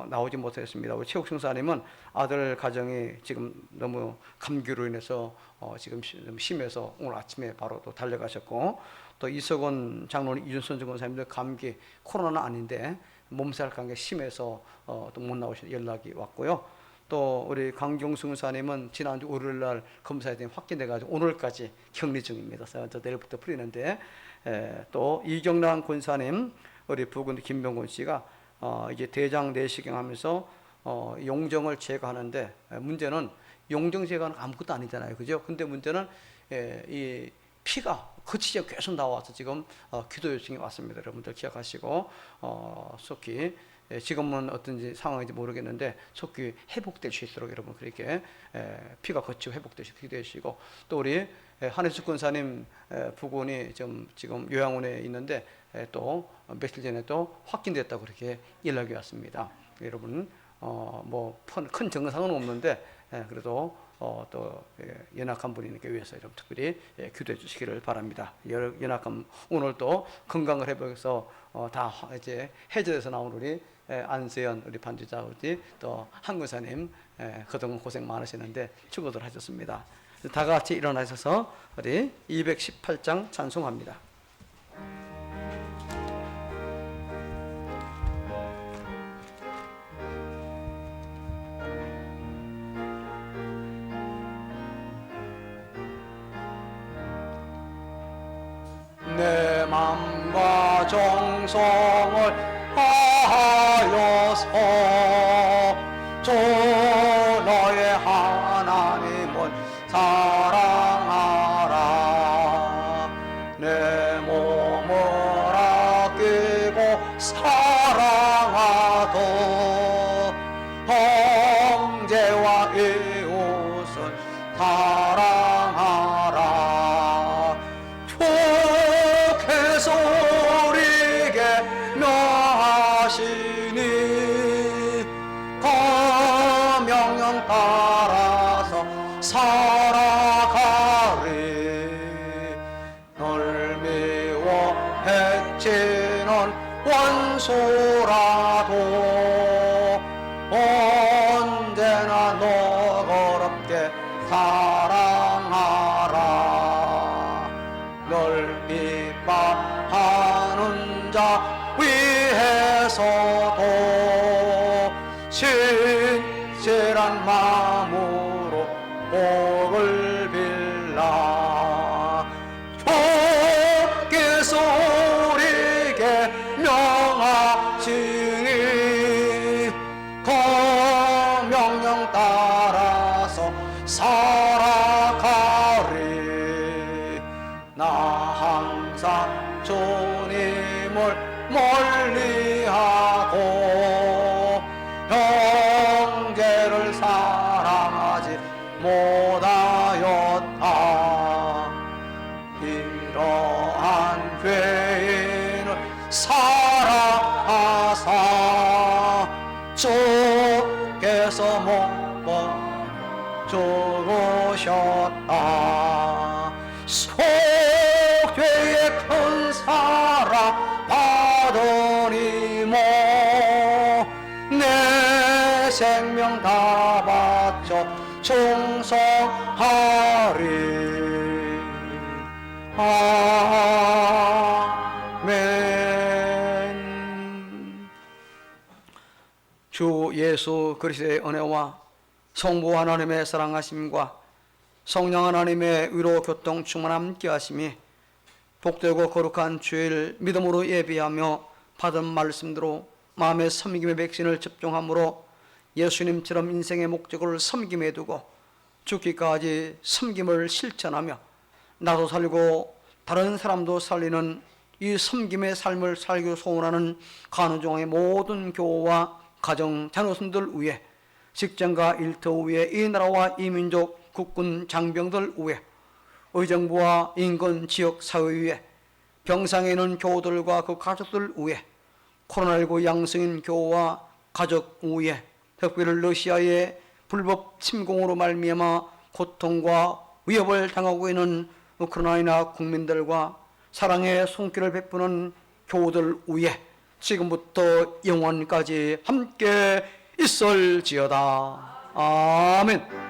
나오지 못했습니다. 우리 최욱 승사님은 아들 가정이 지금 너무 감기로 인해서 지금 좀 심해서 오늘 아침에 바로 또 달려가셨고, 또 이석원 장로님, 이준선 권사님도 감기, 코로나는 아닌데 몸살 감기 심해서 또 못 나오신 연락이 왔고요. 또 우리 강경수 권사님은 지난주 월요일 날 검사에 확진돼가지고 오늘까지 격리 중입니다. 그래서 내일부터 풀리는데, 또 이경란 권사님, 우리 부군 김병곤 씨가 이제 대장 내시경 하면서 용종을 제거하는데, 문제는 용종 제거는 아무것도 아니잖아요, 그죠? 근데 문제는 이 피가 거치지 계속 나와서 지금 기도 요청이 왔습니다. 여러분들 기억하시고 속히 지금은 어떤지 상황인지 모르겠는데 속히 회복될 수 있도록 여러분 그렇게 피가 거치고 회복될 수 있도록 기도해주시고, 또 우리 한혜숙 권사님 부군이 지금 요양원에 있는데 또 며칠 전에 또 확진됐다고 그렇게 연락이 왔습니다. 여러분 뭐 큰 증상은 없는데 그래도 또 연약한 분이니까 위해서 좀 특별히 기도해 주시기를 바랍니다. 연약한 오늘 또 건강을 회복해서 다 이제 해제돼서 나온 우리 안세연 우리 반주자 우리 또 한군사님 그동안 고생 많으시는데 수고들 하셨습니다. 다 같이 일어나셔서 우리 218장 찬송합니다. 내 맘과 정성을 다하여서 주 너의 하나님을 사랑하라. 내 몸을 아끼고 사랑하도 형제와 이웃을 사랑하라. 주께서 우리에게 명하시니 그 명령 따라서 살아가리. 널 미워 해치는 원수라도 언제나 너그럽게 사랑하라. 널 비방하는 자 위해서도 신실한 마음으로 복을 빌라. 주께서 우리에게 명하시니 그 명령 따라서 살아가리. 나 항상 주님을 멀리하고 형제를 사랑하지 못하였다. 이러한 죄인을 사랑하사 주께서 못 죽으셨다. 속죄의 큰 사랑 받으니 뭐 내 생명 다 바쳐 충성하리. 아멘. 주 예수 그리스도의 은혜와 성부 하나님의 사랑하심과 성령 하나님의 위로 교통 충만함 함께 하심이 복되고 거룩한 주일 믿음으로 예비하며 받은 말씀대로 마음의 섬김의 백신을 접종함으로 예수님처럼 인생의 목적을 섬김에 두고 죽기까지 섬김을 실천하며 나도 살고 다른 사람도 살리는 이 섬김의 삶을 살기로 소원하는 간우종의 모든 교우와 가정 자녀손들 위해 직장과 일터 위에 이 나라와 이 민족 국군 장병들 위해 의정부와 인근 지역 사회위에 병상에 있는 교우들과 그 가족들 위에 코로나19 양성인 교우와 가족 위에 특별히 러시아의 불법 침공으로 말미암아 고통과 위협을 당하고 있는 우크라이나 국민들과 사랑의 손길을 베푸는 교우들 위에 지금부터 영원까지 함께 있을지어다. 아멘.